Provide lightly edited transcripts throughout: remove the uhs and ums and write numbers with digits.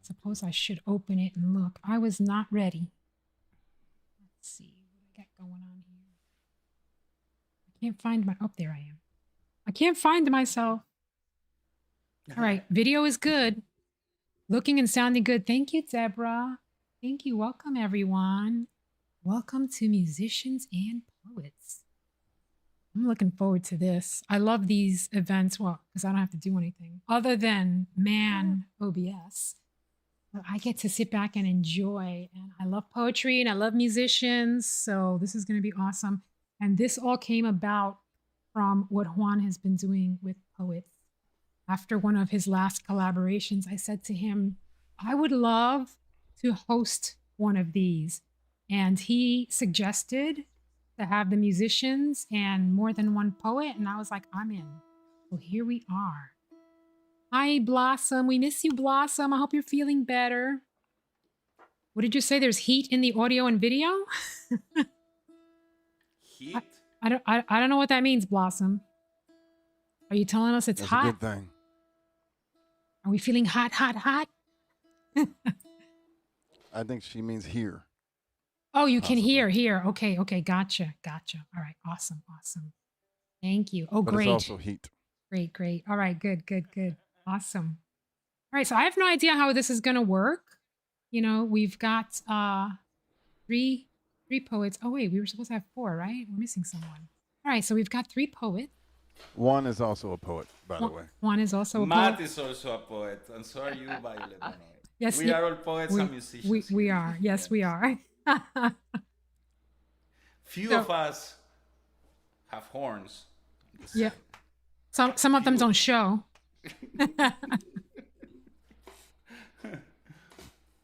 suppose I should open it and look. I was not ready. Let's see what I got going on here. I can't find my, oh, there I am. I can't find myself. All right, video is good. Looking and sounding good. Thank you, Deborah. Thank you. Welcome, everyone. Welcome to Musicians and Poets. I'm looking forward to this. I love these events, well, because I don't have to do anything other than man OBS. But I get to sit back and enjoy. And I love poetry and I love musicians. So this is going to be awesome. And this all came about from what Juan has been doing with poets. After one of his last collaborations, I said to him, I would love to host one of these. And he suggested to have the musicians and more than one poet. And I was like, I'm in. So here we are. Hi, Blossom. We miss you, Blossom. I hope you're feeling better. What did you say? There's heat in the audio and video? Heat? I don't know what that means, Blossom. Are you telling us it's hot? That's a good thing. Are we feeling hot, hot, hot? I think she means here. Oh, you Possibly. can hear. Okay, gotcha. All right, awesome. Thank you. Oh, But great. it's also heat. Great. All right, good. Awesome. All right, so I have no idea how this is going to work. You know, we've got three poets. Oh, wait, we were supposed to have 4, right? We're missing someone. All right, so we've got 3 poets. One is also a poet, by the way. One is also a Matt poet. is also a poet, and so are you, Violet. Yes, we are all poets and musicians. We are. Yes, we are. Few of us have horns. Yeah. Some of them don't show.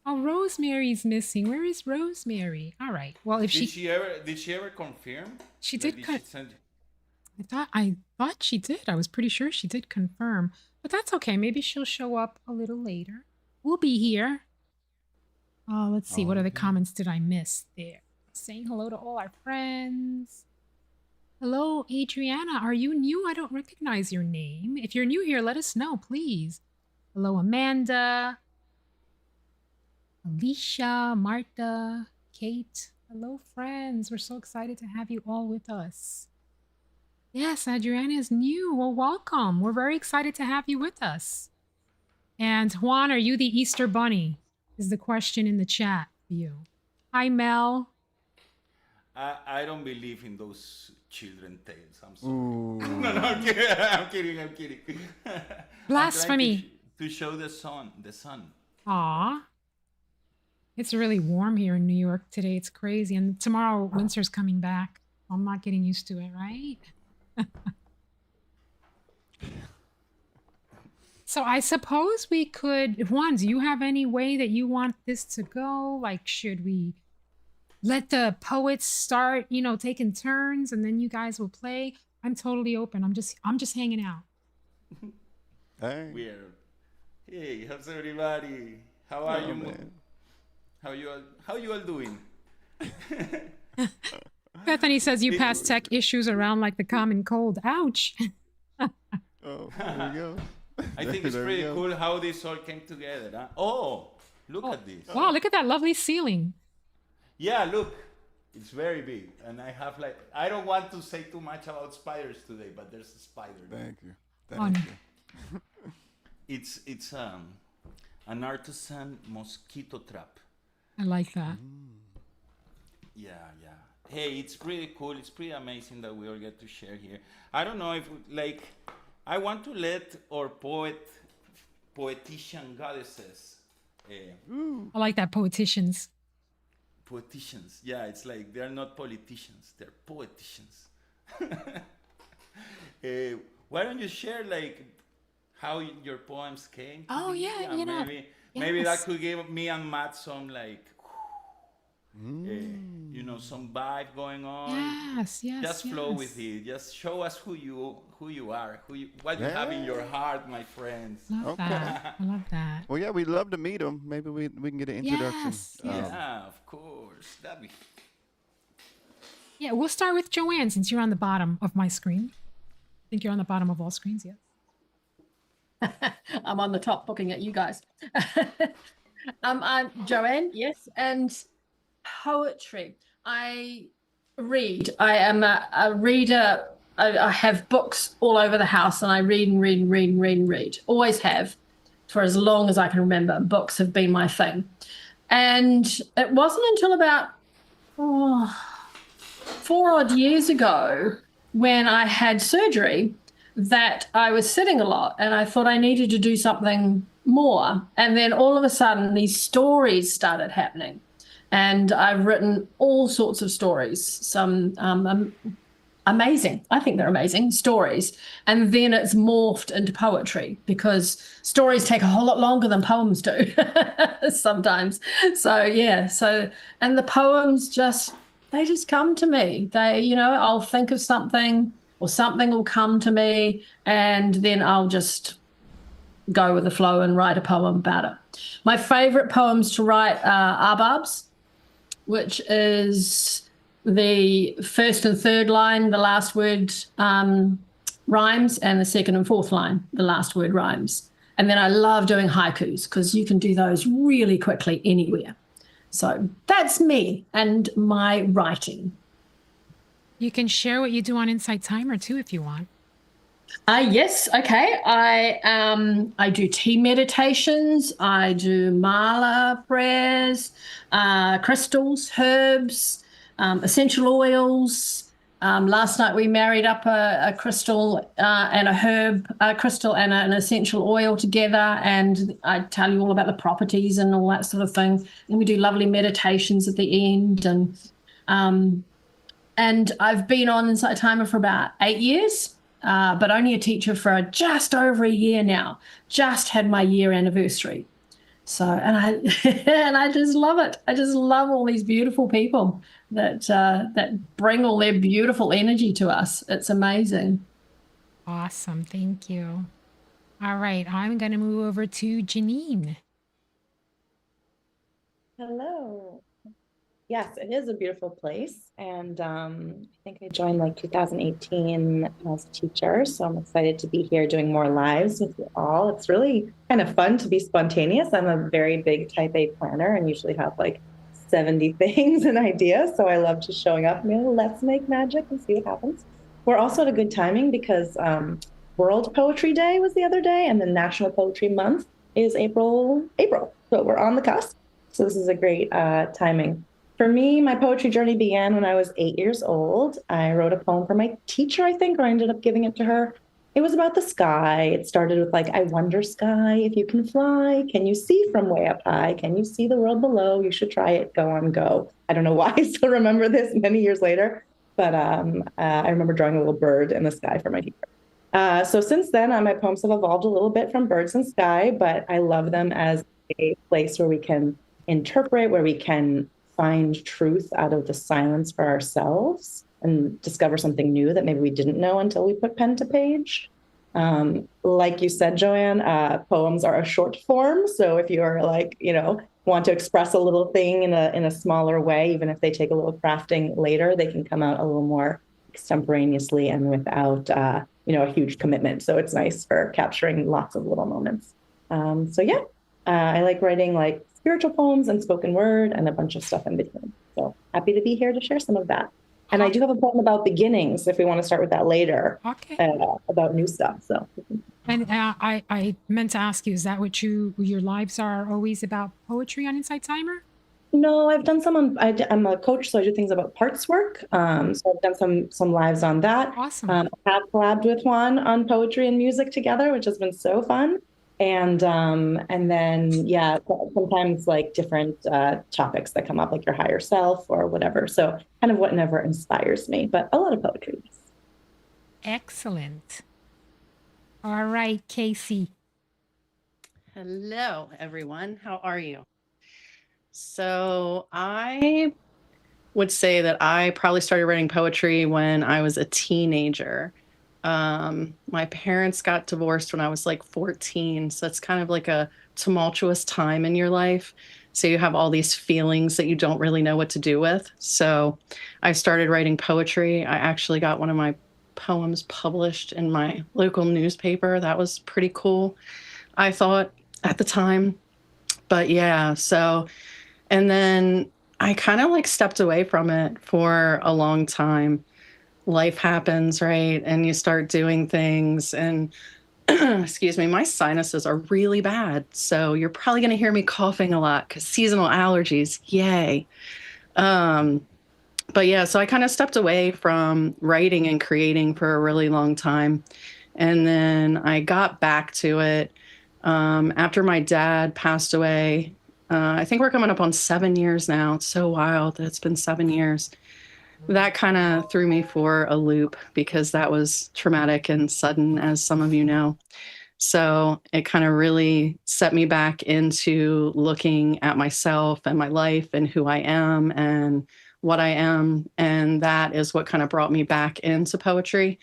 Oh, Rosemary's missing. Where is Rosemary? All right. Well, if Did she ever confirm? She Like, did. she send- I thought she did. I was pretty sure she did confirm, but that's okay. Maybe she'll show up a little later. We'll be here. Oh, let's see. What other comments did I miss there? Saying hello to all our friends. Hello, Adriana. Are you new? I don't recognize your name. If you're new here, let us know, please. Hello, Amanda. Alicia, Marta, Kate. Hello, friends. We're so excited to have you all with us. Yes, Adriana is new. Well, welcome. We're very excited to have you with us. And Juan, are you the Easter Bunny? Is the question in the chat for you. Hi, Mel. I don't believe in those children tales. I'm sorry. Ooh. No, I'm kidding. I'm kidding. Blasphemy. I'm trying to show the sun. Aw. It's really warm here in New York today. It's crazy. And tomorrow, winter's coming back. I'm not getting used to it, right? So I suppose we could, Juan, do you have any way that you want this to go? Like, should we let the poets start, you know, taking turns and then you guys will play? I'm totally open. I'm just hanging out. Hey. Weird. Hey, how's everybody? How are you? Man. How you all doing? Bethany says you pass tech issues around like the common cold. Ouch. Oh, there we go. I think it's There we pretty go. cool how this all came together. Huh? Oh, look at this. Wow, look at that lovely ceiling. Yeah, look. It's very big. And I don't want to say too much about spiders today, but there's a spider there. Thank you. Oh, Thank no. you. It's an artisan mosquito trap. I like that. Yeah. Hey, it's pretty cool. It's pretty amazing that we all get to share here. I don't know if, I want to let our poetician goddesses, I like that, poeticians. poeticians. Yeah, it's like they're not politicians, they're poeticians. Why don't you share, how your poems came? To Oh, be, yeah, and you know, maybe that yes. could give me and Matt some, some vibe going on. Yes. Just flow with it. Just show us who you are, what you have in your heart, my friends. Love Okay. that. I love that. Well, yeah, we'd love to meet him. Maybe we can get an introduction. Yes, yes. Yeah, of course. That'd be. Yeah, we'll start with Joanne since you're on the bottom of my screen. I think you're on the bottom of all screens, yes. I'm on the top looking at you guys. I'm Joanne, yes, and poetry. I read. I am a reader. I have books all over the house, and I read and read and read and read and read. Always have, for as long as I can remember. Books have been my thing. And it wasn't until about 4 odd years ago when I had surgery that I was sitting a lot and I thought I needed to do something more. And then all of a sudden, these stories started happening. And I've written all sorts of stories, some amazing, I think they're amazing stories. And then it's morphed into poetry because stories take a whole lot longer than poems do sometimes. So, yeah. So, and the poems they just come to me. I'll think of something or something will come to me and then I'll just go with the flow and write a poem about it. My favorite poems to write are Arbabs, which is the first and third line, the last word rhymes, and the second and fourth line, the last word rhymes. And then I love doing haikus because you can do those really quickly anywhere. So that's me and my writing. You can share what you do on Insight Timer too, if you want. Yes. Okay. I do tea meditations. I do mala prayers, crystals, herbs, essential oils. Last night we married up a crystal and a herb crystal and an essential oil together, and I tell you all about the properties and all that sort of thing. And we do lovely meditations at the end, and I've been on Insight Timer for about 8 years. But only a teacher for just over a year now. Just had my year anniversary. So, and I just love it. I just love all these beautiful people that bring all their beautiful energy to us. It's amazing. Awesome. Thank you. All right. I'm going to move over to Jeanine. Hello. Yes, it is a beautiful place. And I think I joined like 2018 as a teacher. So I'm excited to be here doing more lives with you all. It's really kind of fun to be spontaneous. I'm a very big type A planner and usually have like 70 things and ideas. So I love just showing up and let's make magic and see what happens. We're also at a good timing because World Poetry Day was the other day and the National Poetry Month is April. So we're on the cusp. So this is a great timing. For me, my poetry journey began when I was 8 years old. I wrote a poem for my teacher, I think, or I ended up giving it to her. It was about the sky. It started with like, I wonder, sky, if you can fly, can you see from way up high? Can you see the world below? You should try it. Go on, go. I don't know why I still remember this many years later, but I remember drawing a little bird in the sky for my teacher. So since then, my poems have evolved a little bit from birds and sky, but I love them as a place where we can interpret, where we can find truth out of the silence for ourselves and discover something new that maybe we didn't know until we put pen to page. Like you said, Joanne, poems are a short form. So if you're like, want to express a little thing in a smaller way, even if they take a little crafting later, they can come out a little more extemporaneously and without, a huge commitment. So it's nice for capturing lots of little moments. I like writing like spiritual poems and spoken word and a bunch of stuff in between. So happy to be here to share some of that. And I do have a poem about beginnings if we want to start with that later. Okay. About new stuff. So. And I meant to ask you, is that what your lives are always about poetry on Insight Timer? No, I've done some I'm a coach, so I do things about parts work. So I've done some lives on that. Awesome. I have collabed with Juan on poetry and music together, which has been so fun. And then, yeah, sometimes like different topics that come up, like your higher self or whatever. So kind of whatever inspires me, but a lot of poetry. Excellent. All right, Casie. Hello, everyone. How are you? So I would say that I probably started writing poetry when I was a teenager. My parents got divorced when I was like 14. So it's kind of like a tumultuous time in your life. So you have all these feelings that you don't really know what to do with. So I started writing poetry. I actually got one of my poems published in my local newspaper. That was pretty cool, I thought, at the time. But yeah, so, and then I kind of like stepped away from it for a long time. Life happens, right? And you start doing things and excuse me, my sinuses are really bad. So you're probably going to hear me coughing a lot because seasonal allergies, yay. But yeah, so I kind of stepped away from writing and creating for a really long time. And then I got back to it after my dad passed away. I think we're coming up on 7 years now. It's so wild that it's been 7 years. That kind of threw me for a loop because that was traumatic and sudden, as some of you know. So it kind of really set me back into looking at myself and my life and who I am and what I am. And that is what kind of brought me back into poetry.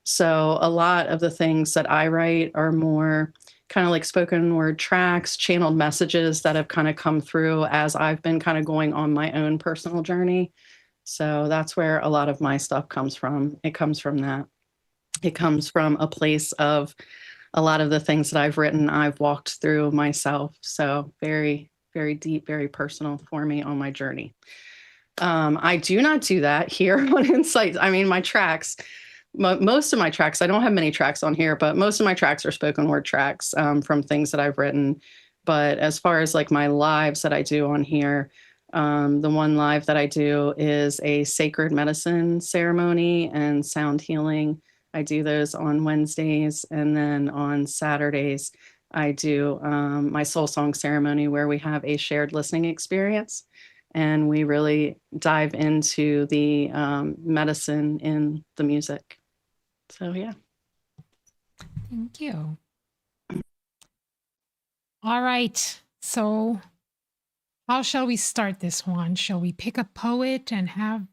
So a lot of the things that I write are more kind of like spoken word tracks, channeled messages that have kind of come through as I've been kind of going on my own personal journey. So that's where a lot of my stuff comes from. It comes from that. It comes from a place of a lot of the things that I've written, I've walked through myself. So very, very deep, very personal for me on my journey. I do not do that here on Insight. I mean, my tracks, most of my tracks, I don't have many tracks on here, but most of my tracks are spoken word tracks from things that I've written. But as far as like my lives that I do on here, the one live that I do is a sacred medicine ceremony and sound healing. I do those on Wednesdays, and then on Saturdays, I do my soul song ceremony where we have a shared listening experience, and we really dive into the medicine in the music. So yeah. Thank you. All right. So how shall we start this one? Shall we pick a poet and have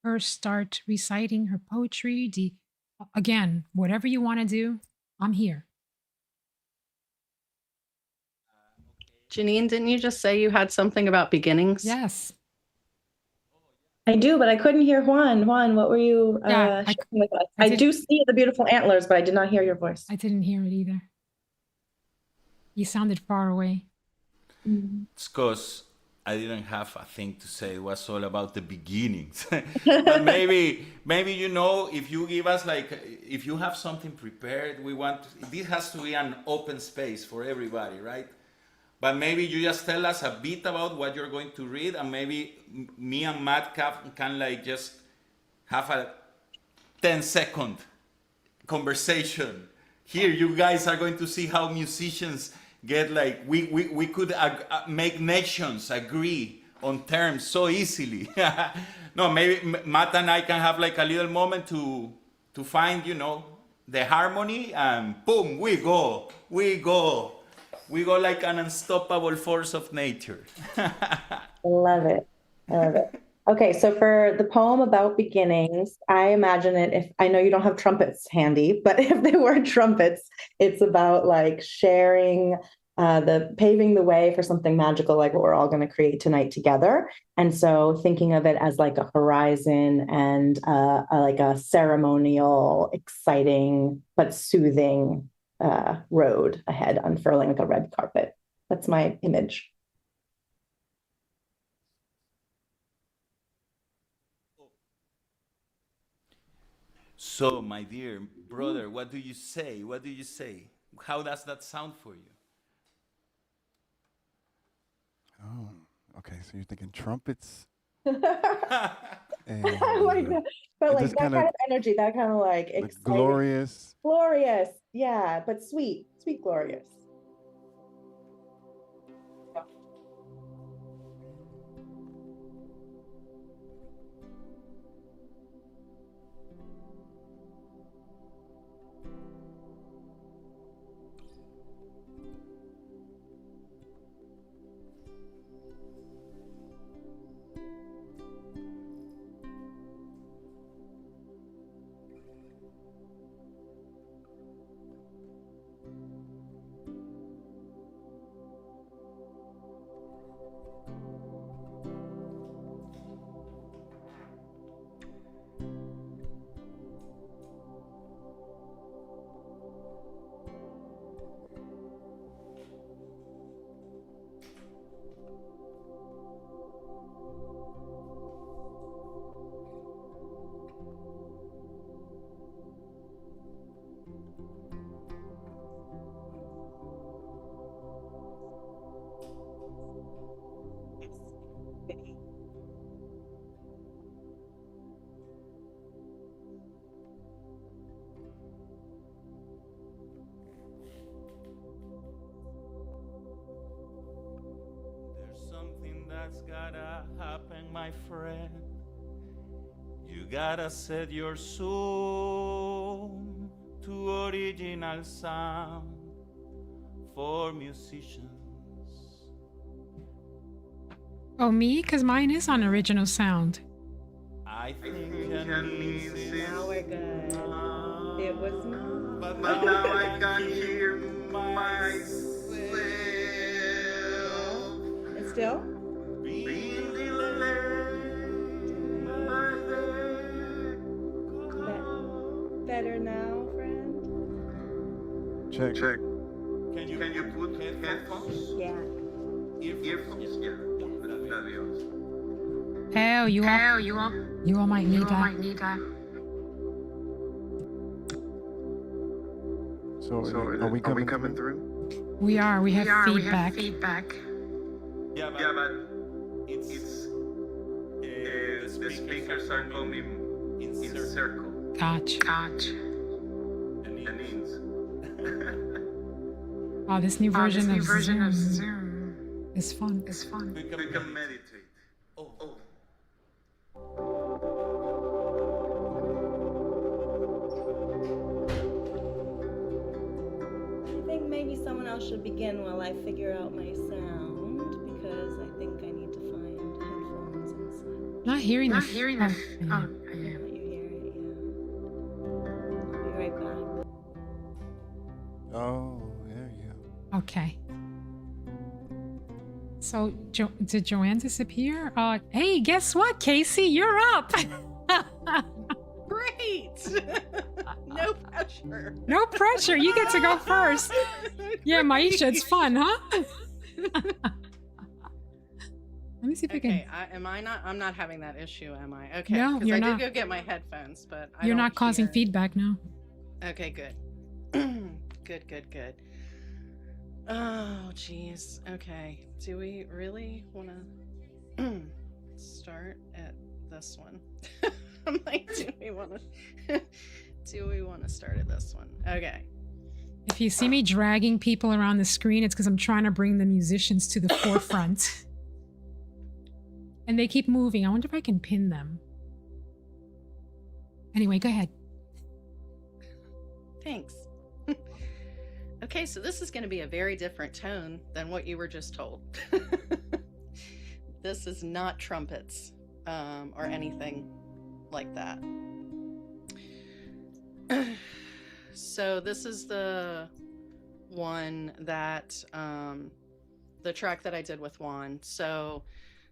her start reciting her poetry? Again, whatever you want to do, I'm here. Jeanine, didn't you just say you had something about beginnings? Yes. I do, but I couldn't hear Juan. Juan, what were you Yeah, sharing with us? I I did- do see the beautiful antlers, but I did not hear your voice. I didn't hear it either. You sounded far away. It's because I didn't have a thing to say. It was all about the beginnings. But maybe you know, if you give us like, if you have something prepared, this has to be an open space for everybody, right? But maybe you just tell us a bit about what you're going to read, and maybe me and Matt can like just have a 10-second conversation. Here, you guys are going to see how musicians get like, we could make nations agree on terms so easily. No, maybe Matt and I can have like a little moment to find, you know, the harmony, and boom, we go like an unstoppable force of nature. Love it. I love it. Okay, so for the poem about beginnings, I imagine it, if I know you don't have trumpets handy, but if there were trumpets, it's about like sharing paving the way for something magical like what we're all going to create tonight together. And so thinking of it as like a horizon and like a ceremonial, exciting but soothing road ahead, unfurling like a red carpet. That's my image. So, my dear brother, what do you say? What do you say? How does that sound for you? Oh, okay. So you're thinking trumpets And and but like just that kind of energy, that kind of like exciting, glorious. glorious, yeah, but sweet, glorious. that's gotta happen, my friend. You gotta set your soul to original sound for musicians. Oh, me? Because mine is on original sound. I think Jeanine is Now we're good. It was not. but now I can hear myself. It's still? Being delayed by Better now, friend? Check. Can you put headphones? Yeah. Earphones? Yeah. Hell, you all might need that. So are we coming through? We are. We have feedback. Yeah, but it's the speakers are coming in circle. Gotcha. The needs. Oh, this new version of Zoom is fun. We can meditate. Oh. I think maybe someone else should begin while I figure out my sound because I think I need to find headphones and such. Not hearing the. I'll let you hear it, yeah. I'll be right back. Oh, there you go. Okay. So, did Joanne disappear? Hey, guess what, Casie? You're up. Great. No pressure. No pressure. You get to go first. Yeah, Maisha, it's fun, huh? Let me see if I can. Okay, I'm not having that issue, am I? Okay, No, because you're I not. did go get my headphones, but I You're don't not causing hear. feedback now. Okay, good. Good. Oh, jeez. Okay. Do we really want to start at this one? I'm like, do we want to start at this one? Okay. If you see me dragging people around the screen, it's because I'm trying to bring the musicians to the forefront. And they keep moving. I wonder if I can pin them. Anyway, go ahead. Thanks. Okay, so this is going to be a very different tone than what you were just told. This is not trumpets or anything like that. So this is the one that the track that I did with Juan. So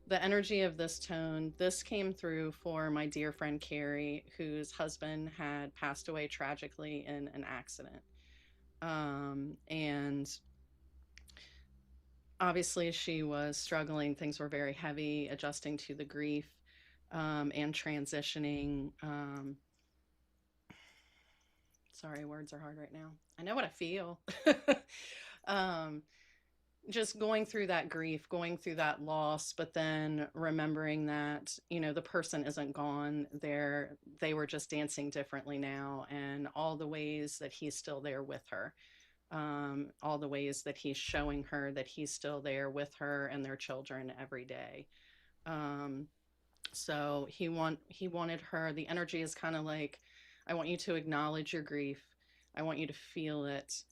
the energy of this tone, this came through for my dear friend Carrie, whose husband had passed away tragically in an accident. And obviously she was struggling. Things were very heavy, adjusting to the grief and transitioning. Sorry, words are hard right now. I know what I feel. Just going through that grief, going through that loss, but then remembering that, the person isn't gone. They were just dancing differently now, and all the ways that he's still there with her, all the ways that he's showing her that he's still there with her and their children every day. So he wanted her. The energy is kind of like, I want you to acknowledge your grief. I want you to feel it.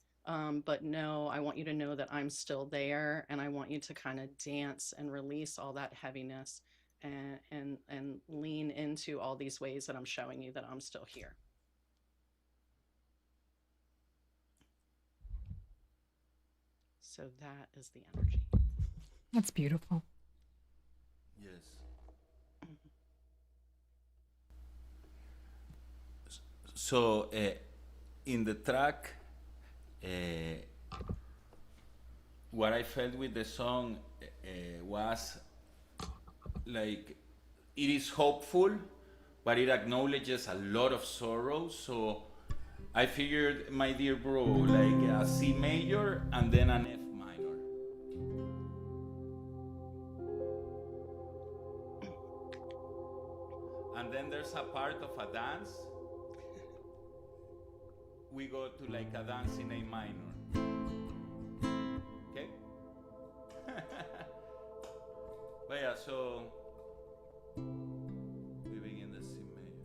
But no, I want you to know that I'm still there, and I want you to kind of dance and release all that heaviness and lean into all these ways that I'm showing you that I'm still here. So that is the energy. That's beautiful. Yes. So in the track, what I felt with the song was like, it is hopeful, but it acknowledges a lot of sorrow. So I figured, my dear bro, like a C major and then an F minor. And then there's a part of a dance. We go to like a dance in A minor. Okay? But Soreiya, so we begin the C major.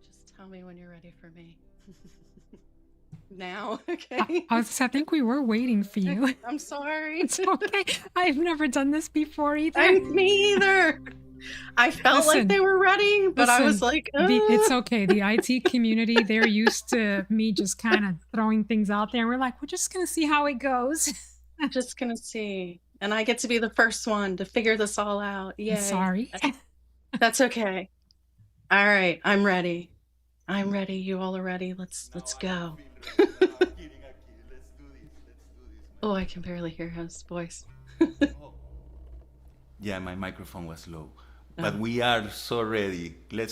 Just tell me when you're ready for me. Now, okay? I think we were waiting for you. I'm sorry. It's okay. I've never done this before either. Me either. I felt Listen, like they were ready, but I was like, it's okay. The IT community, they're used to me just kind of throwing things out there. And we're like, we're just going to see how it goes. Just going to see. And I get to be the first one to figure this all out. Yay. I'm sorry. That's okay. All right. I'm ready. I'm ready. You all are ready. Let's go. Oh, I can barely hear his voice. Yeah, my microphone was low. But we are so ready. Let's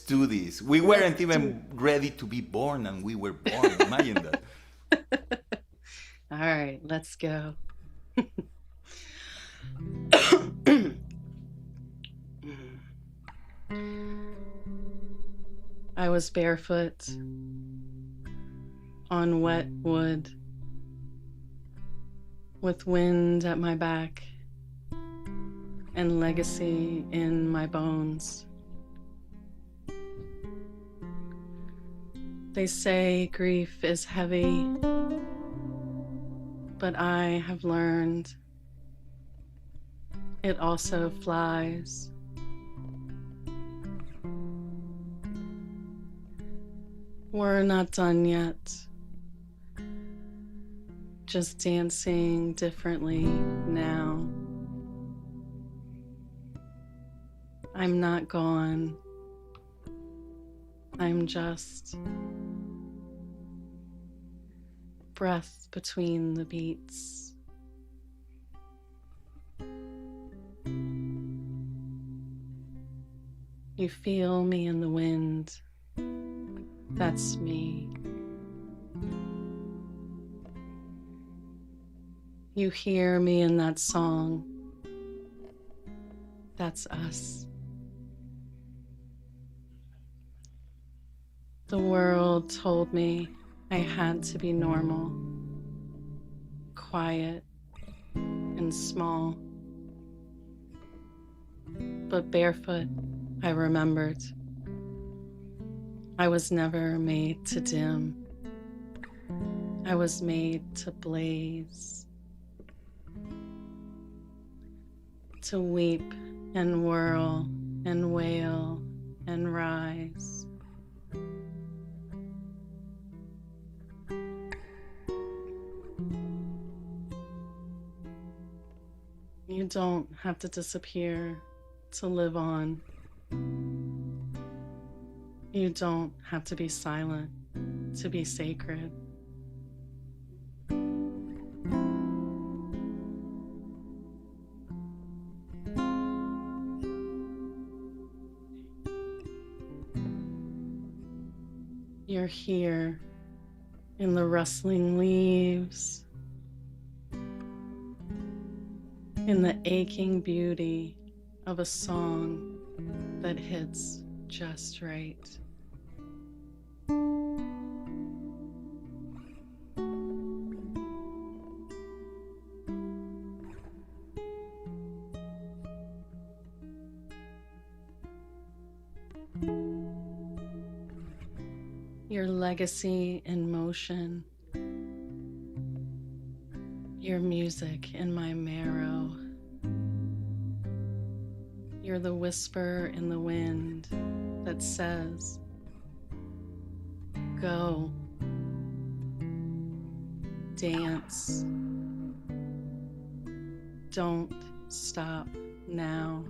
do this. We weren't even ready to be born, and we were born. Imagine that. All right, let's go. I was barefoot on wet wood with wind at my back and legacy in my bones. They say grief is heavy, but I have learned it also flies. We're not done yet. just dancing differently now. I'm not gone. I'm just breath between the beats. You feel me in the wind. That's me. You hear me in that song. That's us. The world told me I had to be normal, quiet, and small. But barefoot, I remembered. I was never made to dim. I was made to blaze, to weep and whirl and wail and rise. You don't have to disappear to live on. You don't have to be silent to be sacred. You're here in the rustling leaves, in the aching beauty of a song that hits just right. Your legacy in motion, your music in my marrow. You're the whisper in the wind that says, go, dance, don't stop now.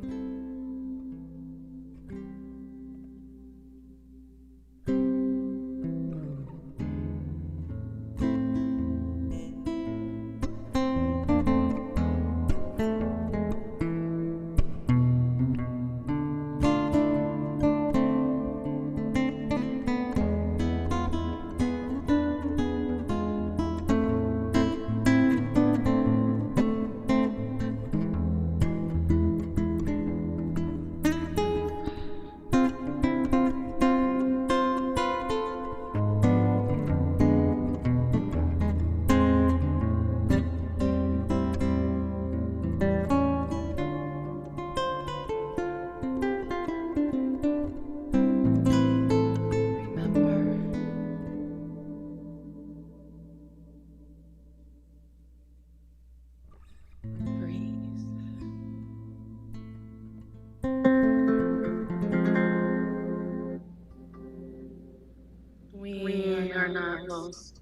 We are not lost.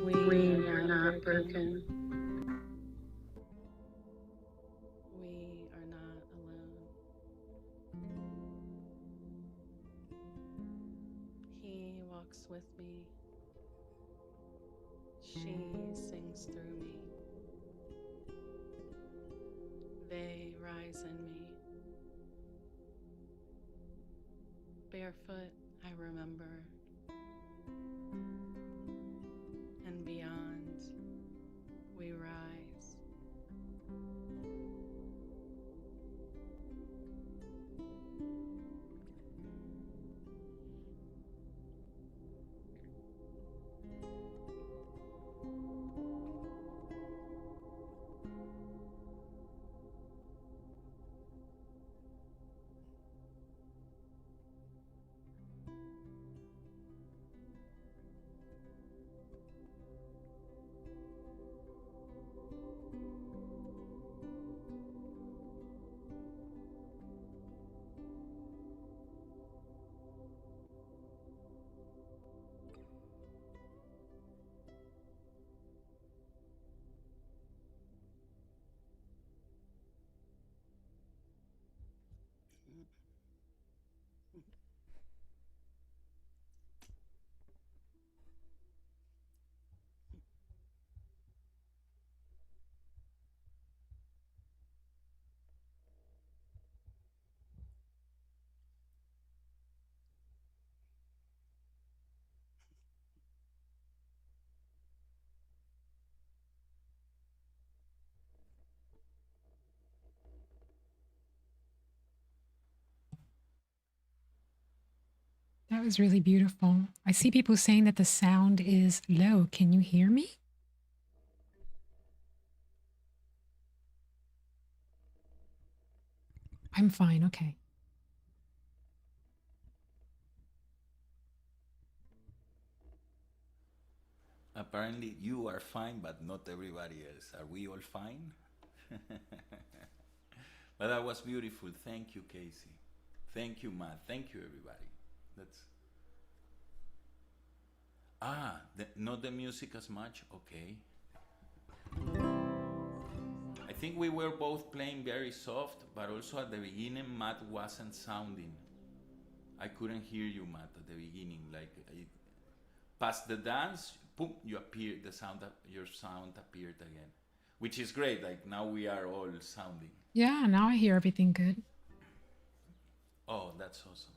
We are not broken. We are not alone. He walks with me. She sings through me. They rise in me. Barefoot, I remember. And beyond, we rise. That was really beautiful. I see people saying that the sound is low. Can you hear me? I'm fine. Okay. Apparently, you are fine, but not everybody else. Are we all fine? But that was beautiful. Thank you, Casie. Thank you, Matt. Thank you, everybody. That's not the music as much. Okay. I think we were both playing very soft, but also at the beginning, Matt wasn't sounding. I couldn't hear you, Matt, at the beginning. Like past the dance, boom, you appeared. Your sound appeared again, which is great. Like now we are all sounding. Yeah, now I hear everything good. Oh, that's awesome.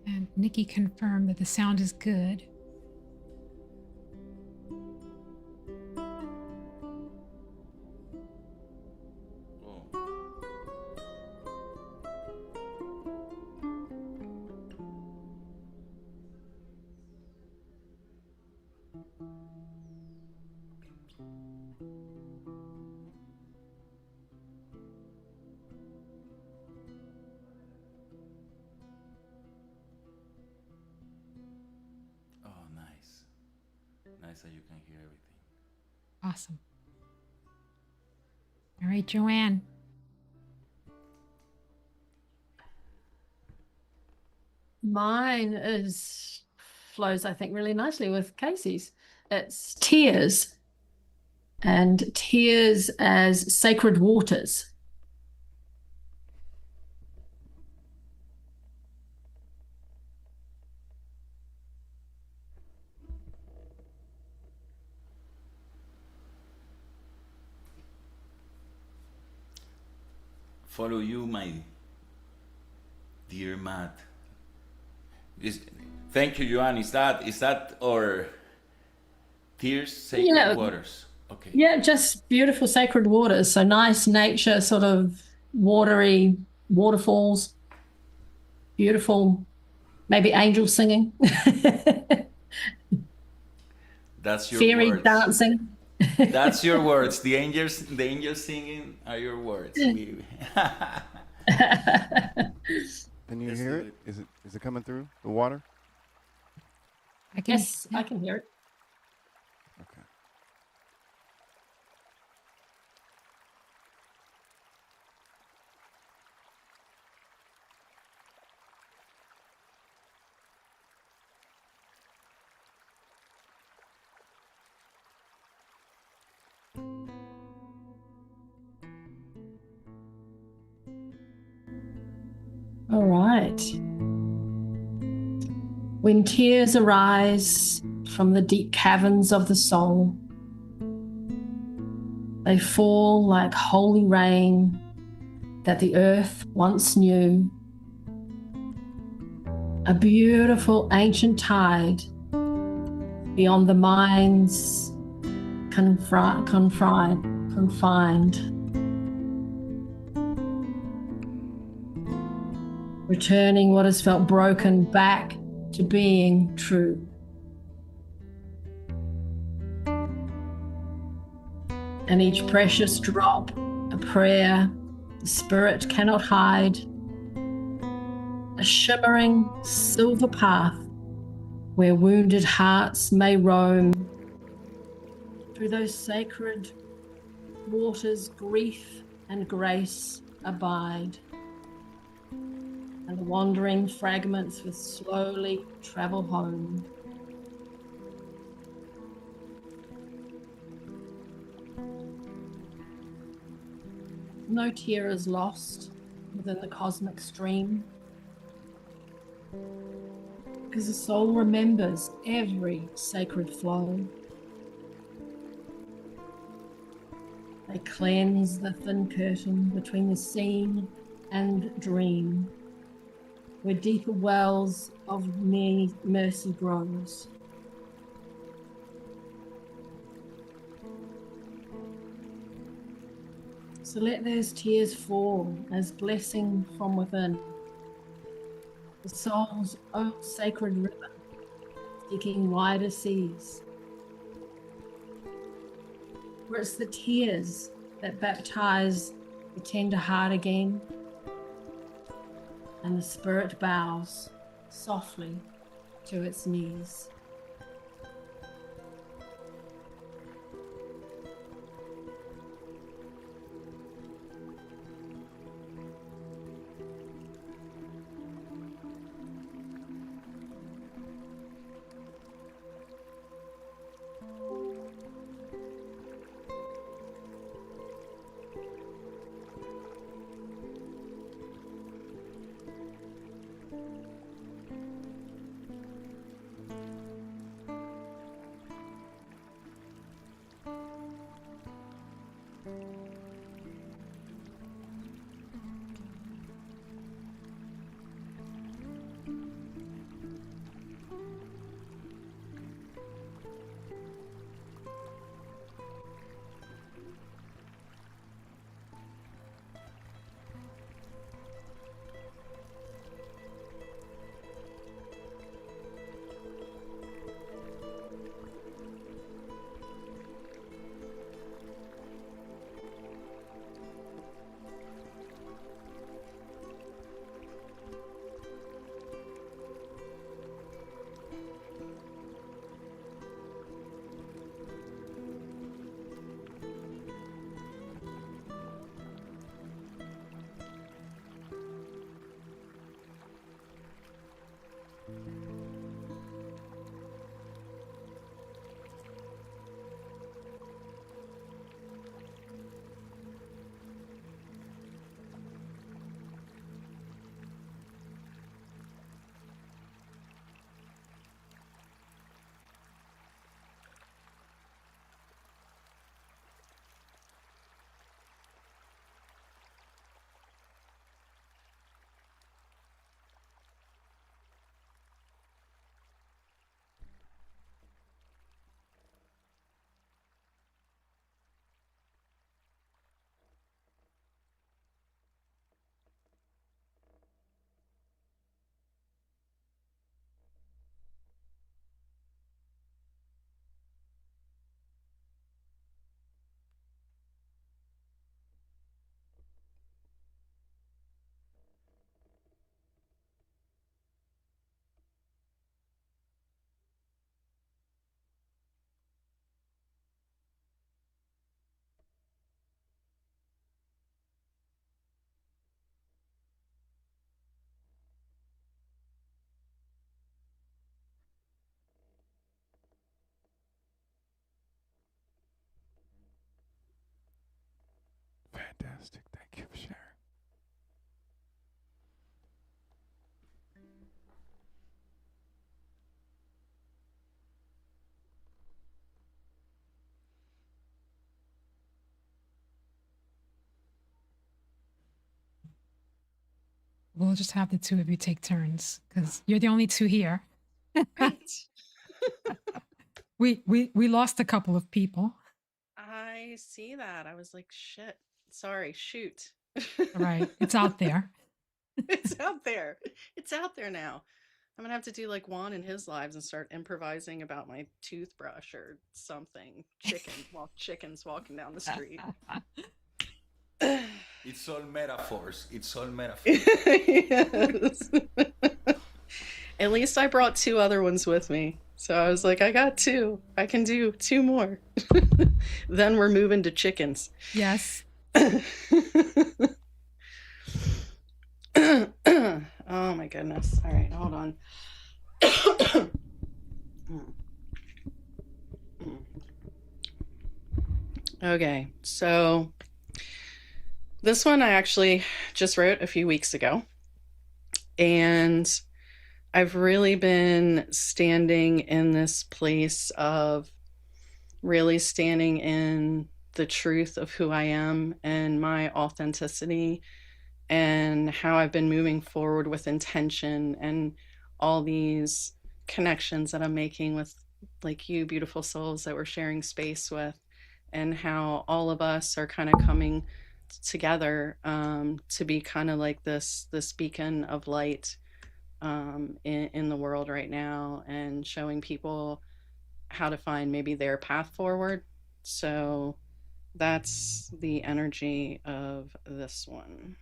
And Nikki confirmed that the sound is good. Oh. Oh, nice. Nice that you can hear everything. Awesome. All right, Joanne. Mine flows, I think, really nicely with Casey's. It's tears, and tears as sacred waters. Follow you, my dear Matt. Thank you, Joanne. Is that or tears, sacred waters? Okay. Yeah, just beautiful sacred waters. So nice nature, sort of watery waterfalls. Beautiful, maybe angels singing. That's your Fairy words. dancing. That's your words. The angels singing are your words. Can you Yes, hear it? Is it coming through the water? Yes, I can hear it. Okay. All right. When tears arise from the deep caverns of the soul, they fall like holy rain that the earth once knew. A beautiful ancient tide beyond the mind's confined. Returning what has felt broken back to being true. And each precious drop, a prayer the spirit cannot hide, a shimmering silver path where wounded hearts may roam. Through those sacred waters, grief and grace abide. And the wandering fragments will slowly travel home. No tear is lost within the cosmic stream, because the soul remembers every sacred flow. They cleanse the thin curtain between the seen and dream, where deeper wells of mercy grows. So let those tears fall as blessing from within, the soul's own sacred river, seeking wider seas, where it's the tears that baptize the tender heart again, and the spirit bows softly to its knees. Fantastic. Thank you for sharing. We'll just have the two of you take turns because you're the only two here. Great. We lost a couple of people. I see that. I was like, shit. Sorry, shoot. All right, it's out there. It's out there. It's out there now. I'm gonna have to do like Juan in his lives and start improvising about my toothbrush or something. Chickens walking down the street. It's all metaphors. It's all metaphors. Yes. At least I brought two other ones with me. So I was like, I got two. I can do two more. Then we're moving to chickens. Yes. Oh my goodness. All right, hold on. Okay, so this one I actually just wrote a few weeks ago. And I've really been standing in this place of really standing in the truth of who I am and my authenticity and how I've been moving forward with intention and all these connections that I'm making with like you beautiful souls that we're sharing space with, and how all of us are kind of coming together to be kind of like this beacon of light in the world right now, and showing people how to find maybe their path forward. So that's the energy of this one.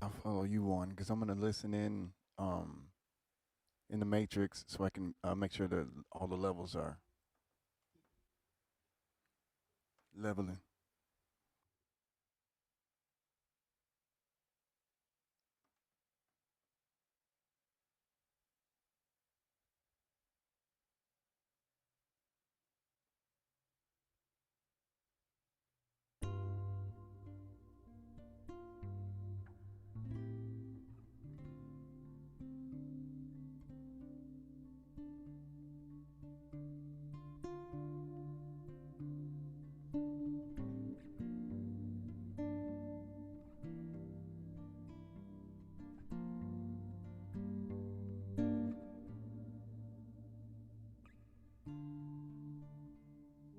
I'll follow you on because I'm gonna listen in the matrix so I can make sure that all the levels are leveling.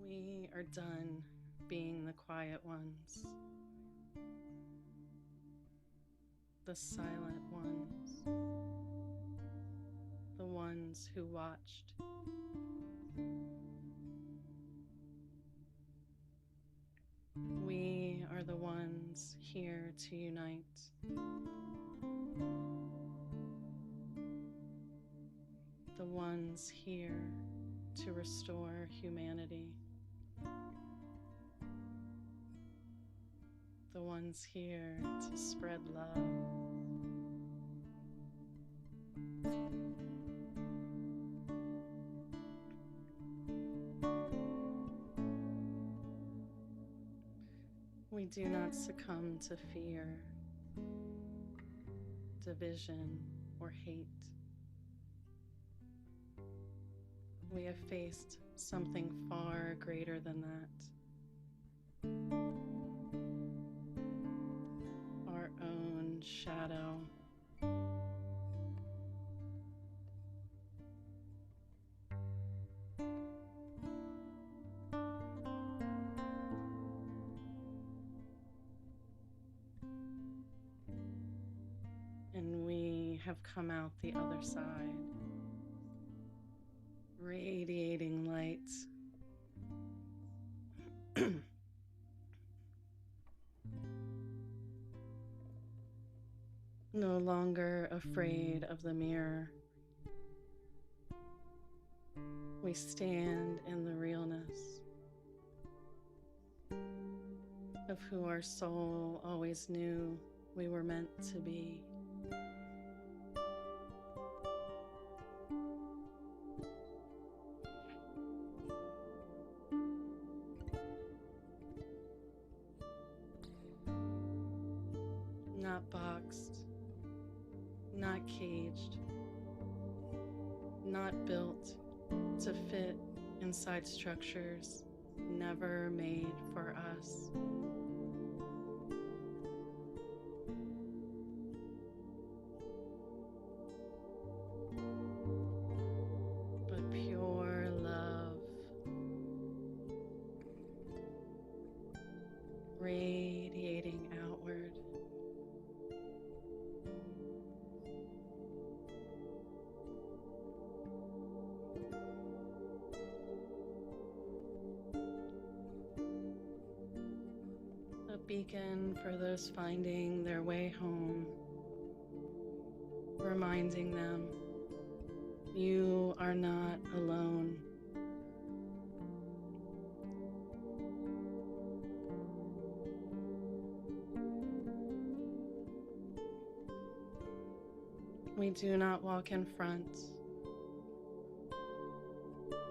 We are done being the quiet ones, the silent ones, the ones who watched. We are the ones here to unite. The ones here to restore humanity. The ones here to spread love. We do not succumb to fear, division, or hate. We have faced something far greater than that. Our own shadow. And we have come out the other side, radiating light. No longer afraid of the mirror. We stand in the realness of who our soul always knew we were meant to be. Not boxed, not caged, not built to fit inside structures never made for us. But pure love, radiating outward. A beacon for those finding their way home, reminding them you are not alone. We do not walk in front.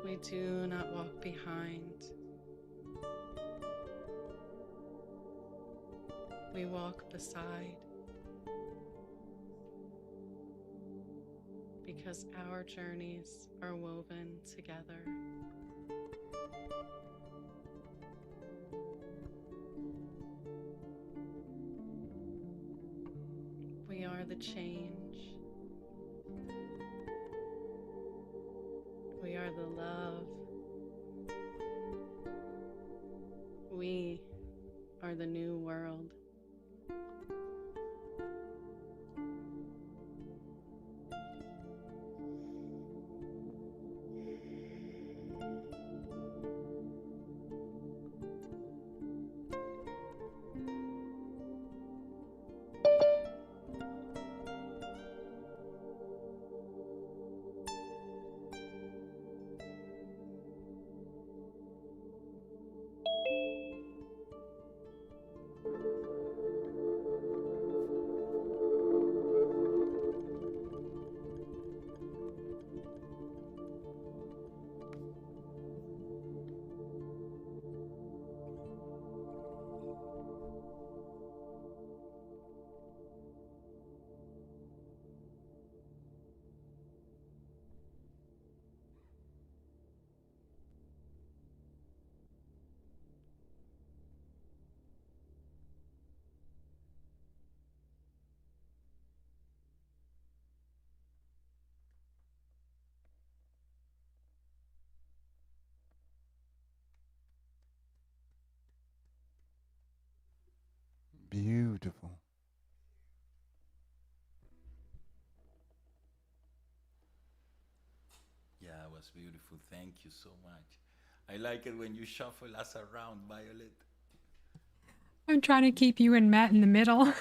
We do not walk behind. We walk beside, because our journeys are woven together. the change. We are the love. We are the new world. Beautiful. Yeah, it was beautiful. Thank you so much. I like it when you shuffle us around, Violet. I'm trying to keep you and Matt in the middle.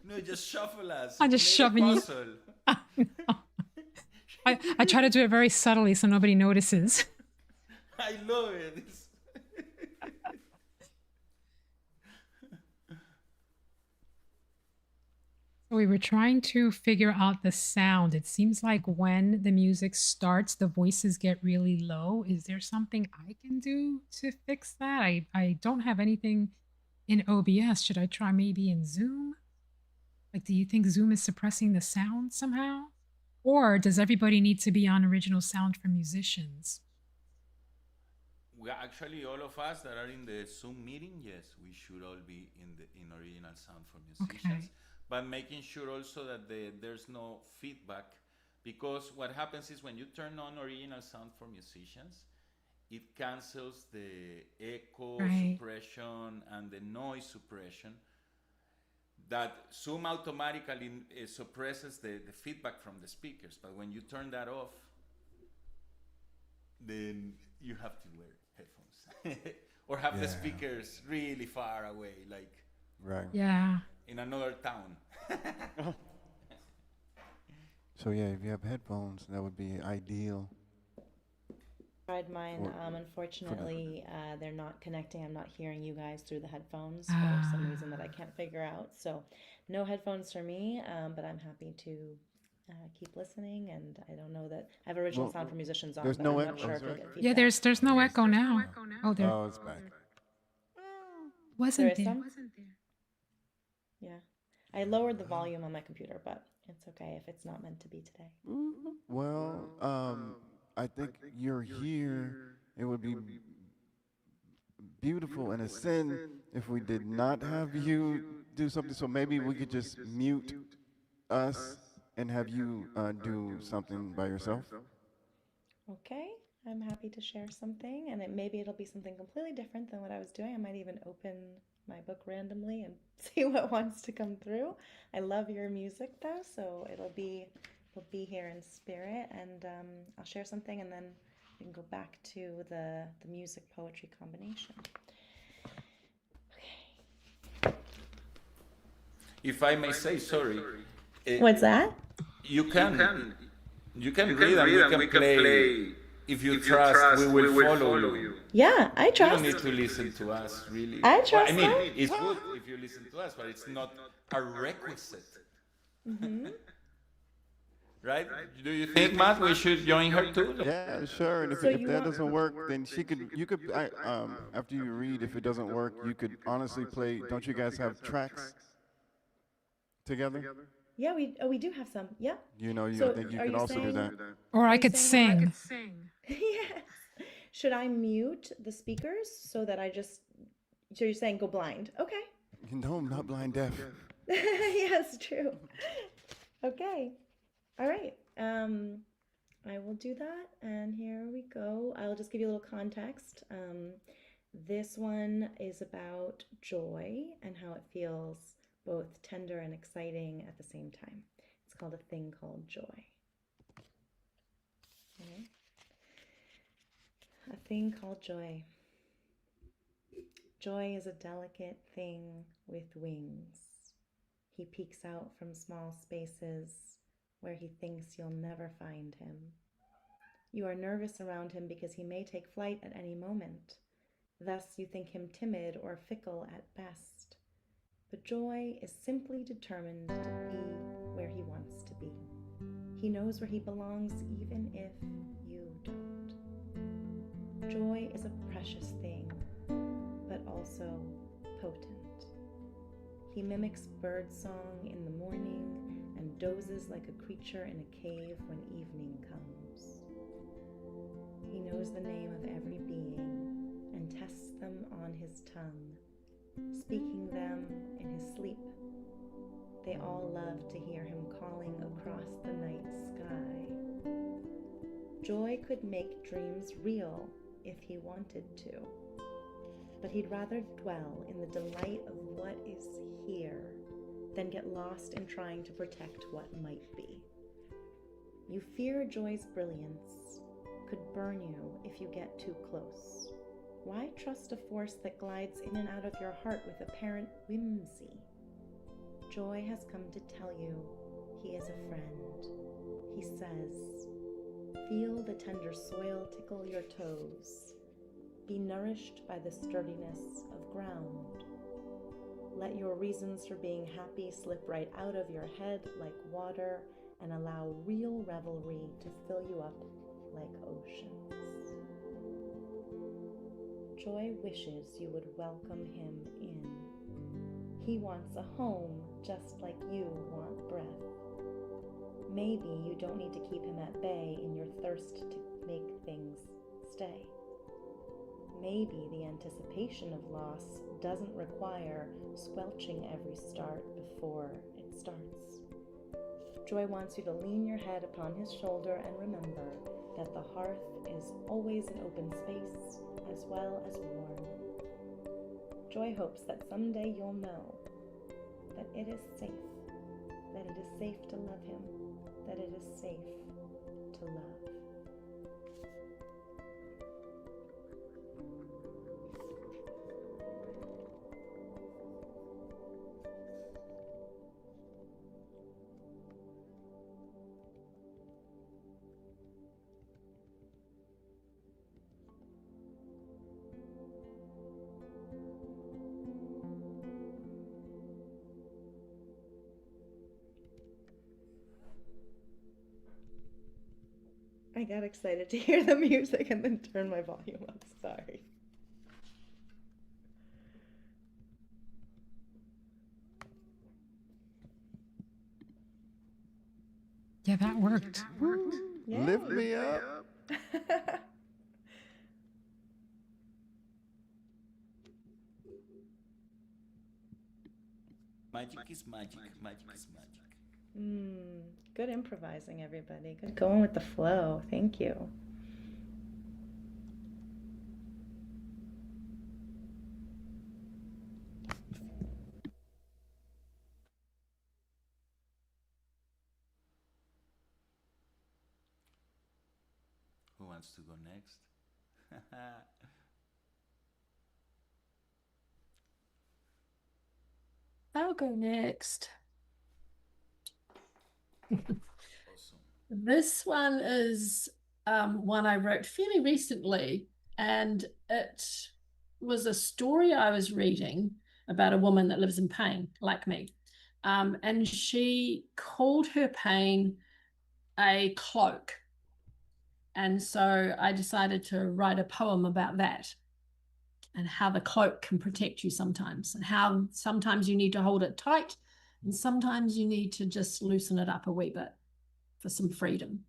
No, just shuffle us. I'm just Make a shoving you. puzzle. I try to do it very subtly so nobody notices. I love it. We were trying to figure out the sound. It seems like when the music starts, the voices get really low. Is there something I can do to fix that? I don't have anything in OBS. Should I try maybe in Zoom? Like, do you think Zoom is suppressing the sound somehow? Or does everybody need to be on original sound for musicians? We actually, all of us that are in the Zoom meeting, yes, we should all be in original sound for musicians. Okay. But making sure also that there's no feedback, because what happens is when you turn on original sound for musicians, it cancels the echo Right. suppression and the noise suppression. That Zoom automatically suppresses the feedback from the speakers, but when you turn that off, then you have to wear headphones or have the Yeah. speakers really far away, like Right. Yeah. in another town. So yeah, if you have headphones, that would be ideal. Tried mine. For- Unfortunately, they're not connecting. I'm not hearing you guys through the headphones for some reason that I can't figure out. So, no headphones for me. But I'm happy to keep listening. And I don't know that I have original Well, sound for musicians on, there's but no I'm not echo, sure is if there you'll get echo? feedback. Yeah, there's no echo now. Oh, there Oh, it's back. wasn't There is there. some? Yeah. I lowered the volume on my computer, but it's okay if it's not meant to be today. Well, I think you're here. It would be beautiful and a sin if we did not have you do something. So maybe we could just mute us and have you do something by yourself. Okay, I'm happy to share something, and maybe it'll be something completely different than what I was doing. I might even open my book randomly and see what wants to come through. I love your music though, so it'll be here in spirit, and I'll share something, and then we can go back to the music poetry combination. If I may say, sorry, What's that? you can read and we can play. If you trust, we will follow you. Yeah, I You trust. don't need to listen to us, really. I Well, trust I mean, that. it's good if you listen to us, but it's not a requisite. Right? Do you think, Matt, we should join her too? Yeah, sure. And if, So if you that want- doesn't work, then you could, after you read, if it doesn't work, you could honestly play. Don't you guys have tracks together? Yeah, we do have some. Yeah. You know, So I think you are could you also do saying- that. Or I you could saying sing. Yes. Should I mute the speakers so that I just? So you're saying go blind? Okay. No, I'm not blind deaf. Yes, true. Okay. All right. I will do that. And here we go. I'll just give you a little context. This one is about joy and how it feels both tender and exciting at the same time. It's called A Thing Called Joy. Okay. A thing called joy. Joy is a delicate thing with wings. He peeks out from small spaces where he thinks you'll never find him. You are nervous around him because he may take flight at any moment. Thus, you think him timid or fickle at best. But joy is simply determined to be where he wants to be. He knows where he belongs even if you don't. Joy is a precious thing, but also potent. He mimics birdsong in the morning and dozes like a creature in a cave when evening comes. He knows the name of every being and tests them on his tongue, speaking them in his sleep. They all love to hear him calling across the night sky. Joy could make dreams real if he wanted to, but he'd rather dwell in the delight of what is here than get lost in trying to protect what might be. You fear joy's brilliance could burn you if you get too close. Why trust a force that glides in and out of your heart with apparent whimsy? Joy has come to tell you he is a friend. He says, feel the tender soil tickle your toes. Be nourished by the sturdiness of ground. Let your reasons for being happy slip right out of your head like water and allow real revelry to fill you up like oceans. Joy wishes you would welcome him in. He wants a home just like you want breath. Maybe you don't need to keep him at bay in your thirst to make things stay. Maybe the anticipation of loss doesn't require squelching every start before it starts. Joy wants you to lean your head upon his shoulder and remember that the hearth is always an open space as well as warm. Joy hopes that someday you'll know that it is safe, that it is safe to love him, that it is safe to love. I got excited to hear the music and then turned my volume up. Sorry. Yeah, that worked. Yay. Lift me up. Magic is magic. Magic is magic. Good improvising, everybody. Good going with the flow. Thank you. Who wants to go next? I'll go next. Awesome. This one is one I wrote fairly recently, and it was a story I was reading about a woman that lives in pain, like me. And she called her pain a cloak. And so I decided to write a poem about that and how the cloak can protect you sometimes, and how sometimes you need to hold it tight and sometimes you need to just loosen it up a wee bit for some freedom.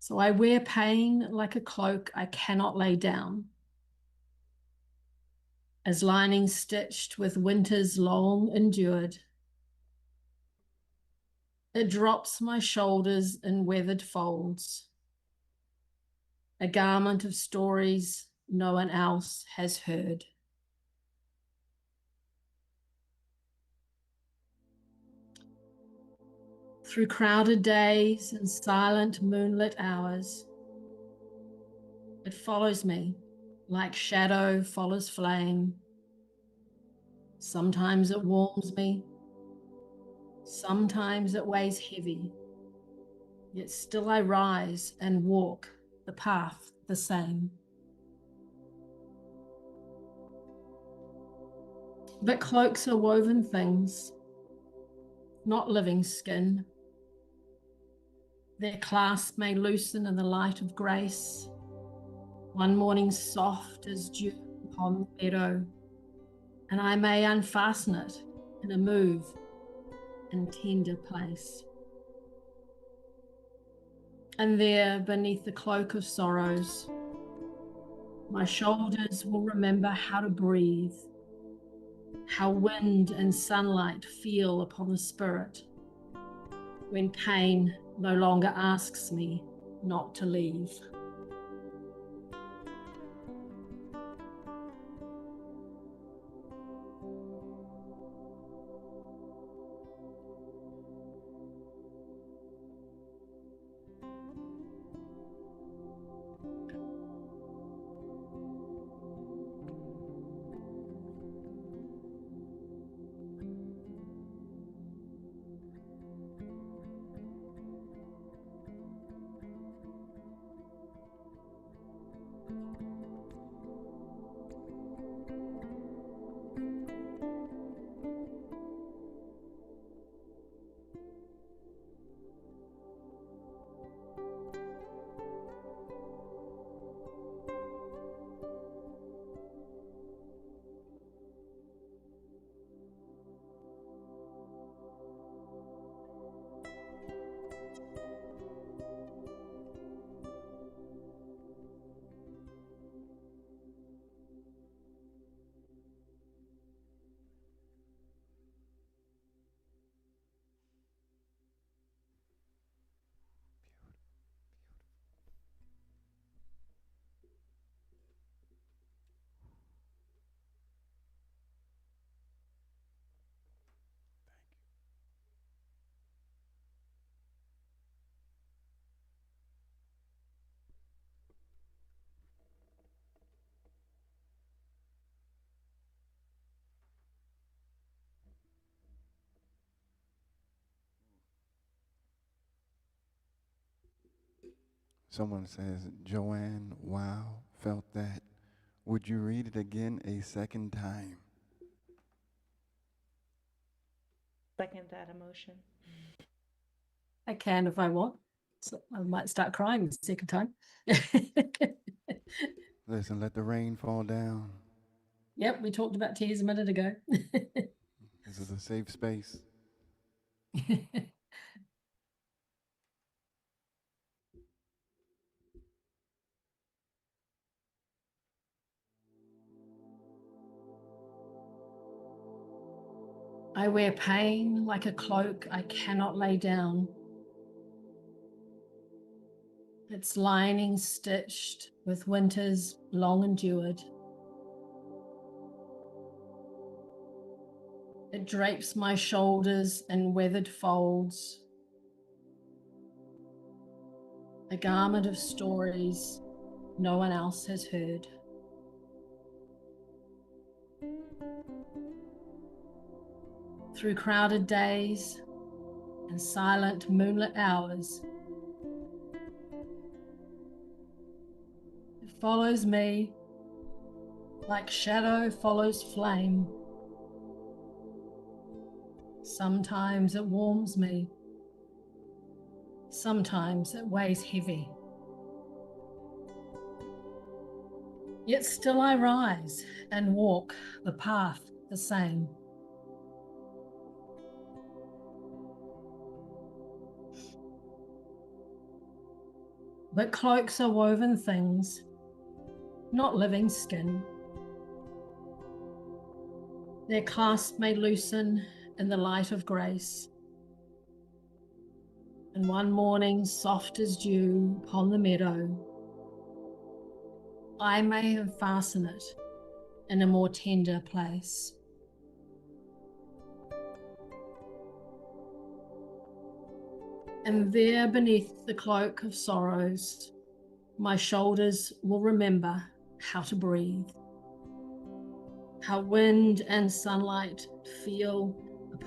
So I wear pain like a cloak I cannot lay down, as lining stitched with winters long endured. It drops my shoulders in weathered folds, a garment of stories no one else has heard. Through crowded days and silent moonlit hours, it follows me like shadow follows flame. Sometimes it warms me, sometimes it weighs heavy, yet still I rise and walk the path the same. But cloaks are woven things, not living skin. Their clasp may loosen in the light of grace, one morning soft as dew upon the meadow, and I may unfasten it in a move and tender place. And there, beneath the cloak of sorrows, my shoulders will remember how to breathe, how wind and sunlight feel upon the spirit, when pain no longer asks me not to leave. Someone says, Joanne, wow, felt that. Would you read it again a second time? Second that emotion. I can if I want. So I might start crying the second time. Listen, let the rain fall down. Yep, we talked about tears a minute ago. This is a safe space. I wear pain like a cloak I cannot lay down. Its lining stitched with winters long endured. It drapes my shoulders in weathered folds, a garment of stories no one else has heard. Through crowded days and silent moonlit hours, it follows me like shadow follows flame. Sometimes it warms me, sometimes it weighs heavy. Yet still I rise and walk the path the same. But cloaks are woven things, not living skin. Their clasp may loosen in the light of grace. And one morning, soft as dew upon the meadow, I may have fastened it in a more tender place. And there beneath the cloak of sorrows, my shoulders will remember how to breathe, how wind and sunlight feel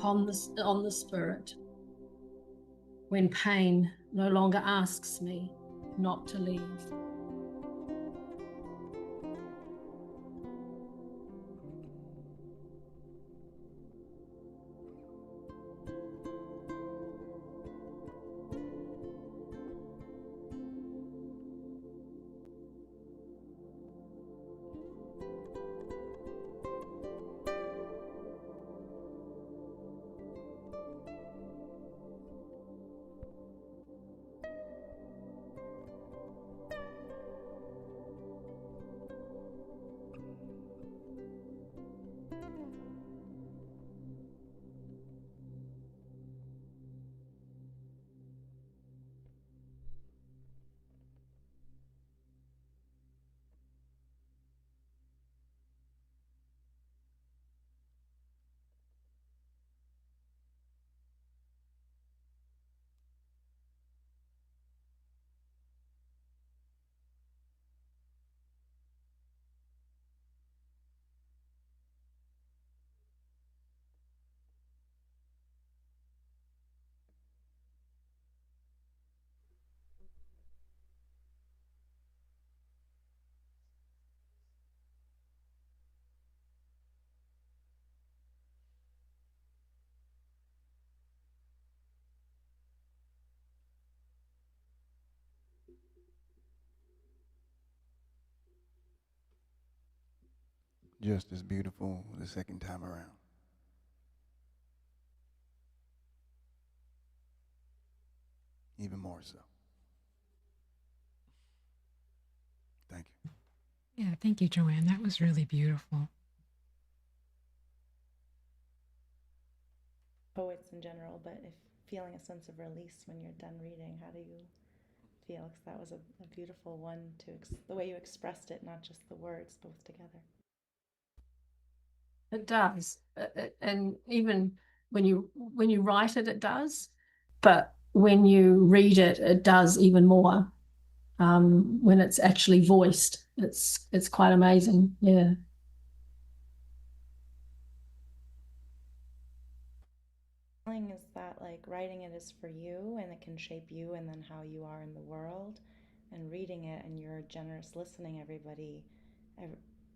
on the spirit, when pain no longer asks me not to leave. Just as beautiful the second time around. Even more so. Thank you. Yeah, thank you, Joanne. That was really beautiful. Poets in general, but if feeling a sense of release when you're done reading, how do you feel? Because that was a beautiful one the way you expressed it, not just the words, both together. It does, and even when you write it, it does. But when you read it, it does even more. When it's actually voiced, it's quite amazing. Yeah. Feeling is that like writing it is for you, and it can shape you, and then how you are in the world, and reading it, and you're generous listening.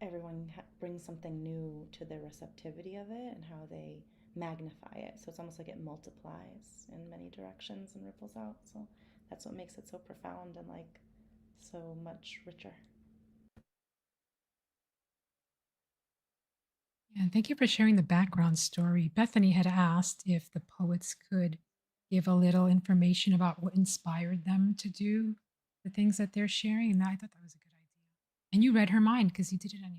Everyone brings something new to the receptivity of it and how they magnify it. So it's almost like it multiplies in many directions and ripples out. So that's what makes it so profound and like so much richer. Yeah, thank you for sharing the background story. Bethany had asked if the poets could give a little information about what inspired them to do the things that they're sharing. And I thought that was a good idea. And you read her mind because you did it anyway.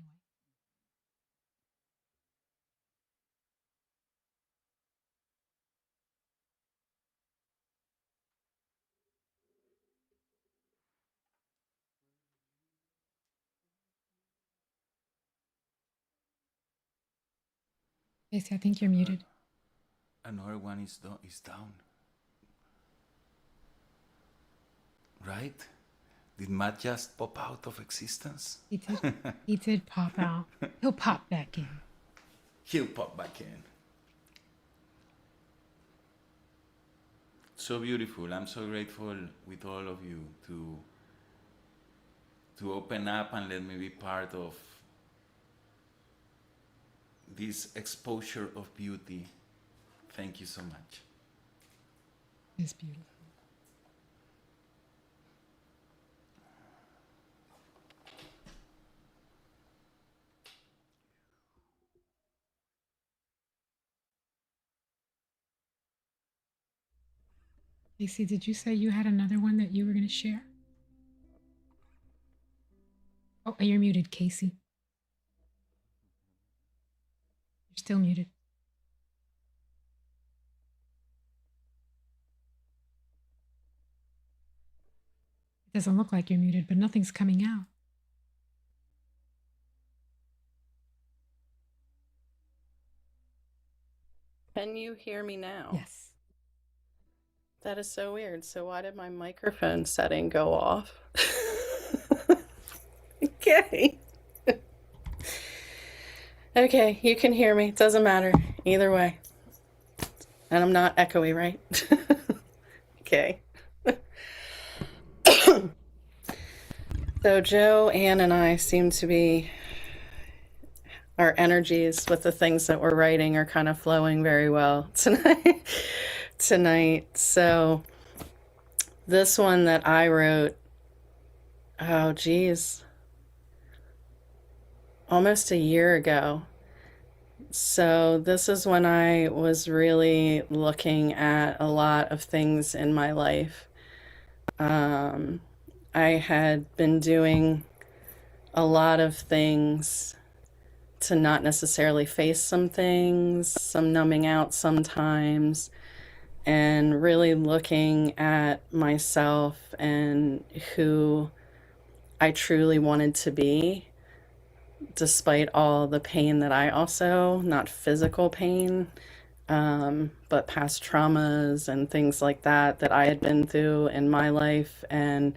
Casey, I think you're muted. Another one is down. Right? Did Matt just pop out of existence? He did. He did pop out. He'll pop back in. He'll pop back in. So beautiful. I'm so grateful with all of you to open up and let me be part of this exposure of beauty. Thank you so much. It's beautiful. Casey, did you say you had another one that you were going to share? Oh, you're muted, Casie. You're still muted. It doesn't look like you're muted, but nothing's coming out. Can you hear me now? Yes. That is so weird. So why did my microphone setting go off? Okay. Okay, you can hear me. Doesn't matter. Either way. And I'm not echoey, right? Okay. So Joanne and I seem to be, our energies with the things that we're writing are kind of flowing very well tonight. So this one that I wrote, oh geez, almost a year ago. So this is when I was really looking at a lot of things in my life. I had been doing a lot of things to not necessarily face some things, some numbing out sometimes, and really looking at myself and who I truly wanted to be, despite all the pain that I also, not physical pain, but past traumas and things like that that I had been through in my life, and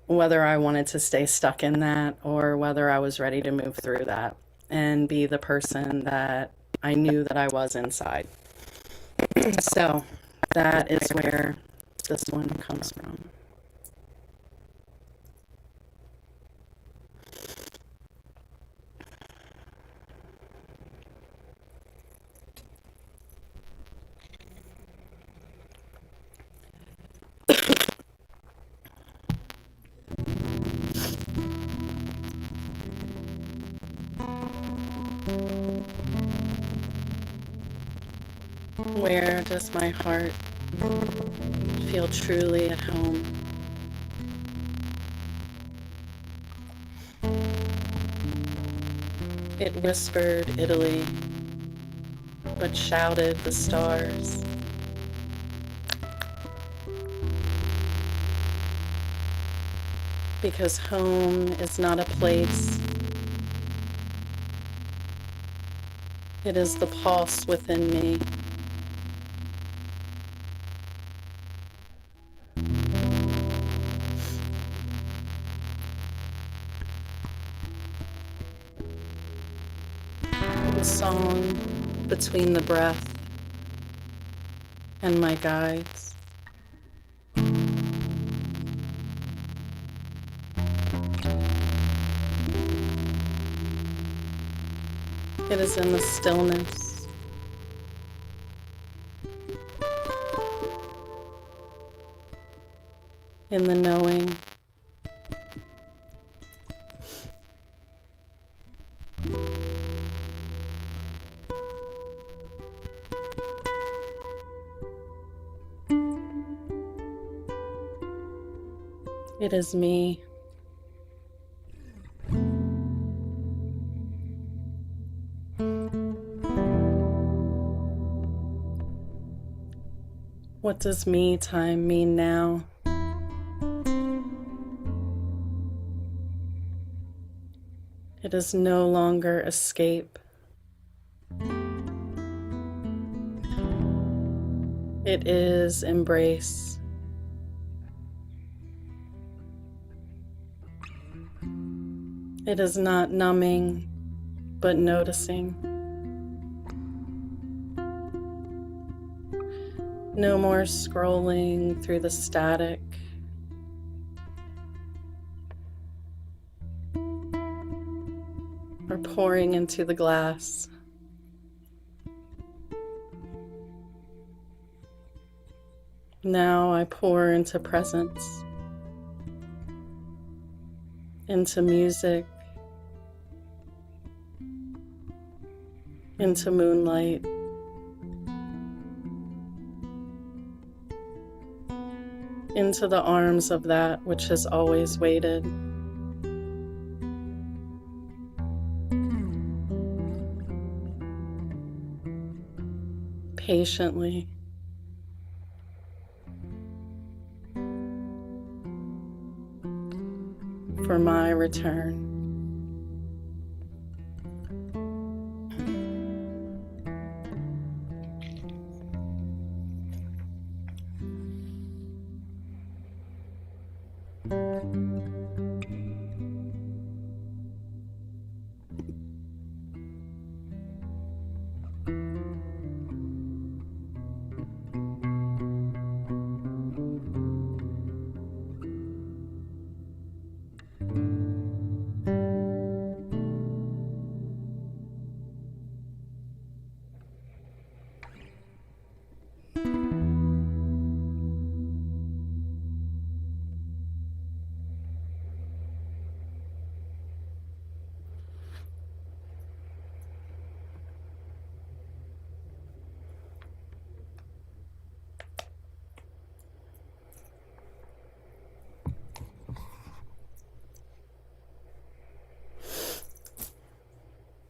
whether I wanted to stay stuck in that or whether I was ready to move through that and be the person that I knew that I was inside. So that is where this one comes from. Where does my heart feel truly at home? It whispered Italy, but shouted the stars. Because home is not a place. It is the pulse within me. The song between the breath and my guides. It is in the stillness. In the knowing. It is me. What does me time mean now? It is no longer escape. It is embrace. It is not numbing, but noticing. No more scrolling through the static. Or pouring into the glass. Now I pour into presence, into music, into moonlight. Into the arms of that which has always waited. patiently. For my return.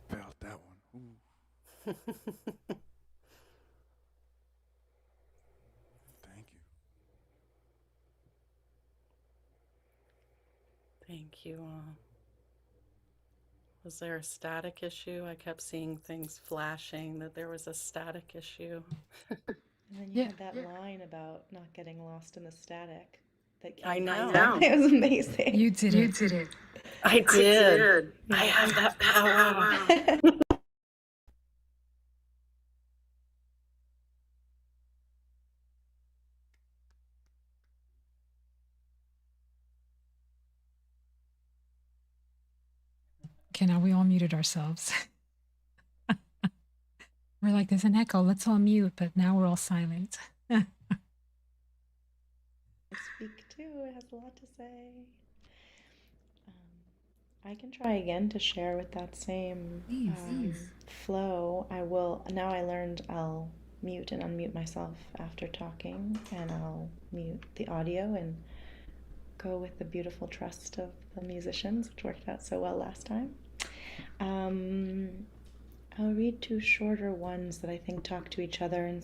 Felt that one. Ooh, thank you. Thank you all. Was there a static issue? I kept seeing things flashing that there was a static issue. And then you Yeah. had that line about not getting lost in the static that I came know. back. It was amazing. You did it. did it. I did. Yeah. I have that power. Okay, now we all muted ourselves. We're like, there's an echo. Let's all mute, but now we're all silent. Speak too. It has a lot to say. I can try again to share with that same flow. I will. Now I learned I'll mute and unmute myself after talking, and I'll mute the audio and go with the beautiful trust of the musicians, which worked out so well last time. I'll read two shorter ones that I think talk to each other in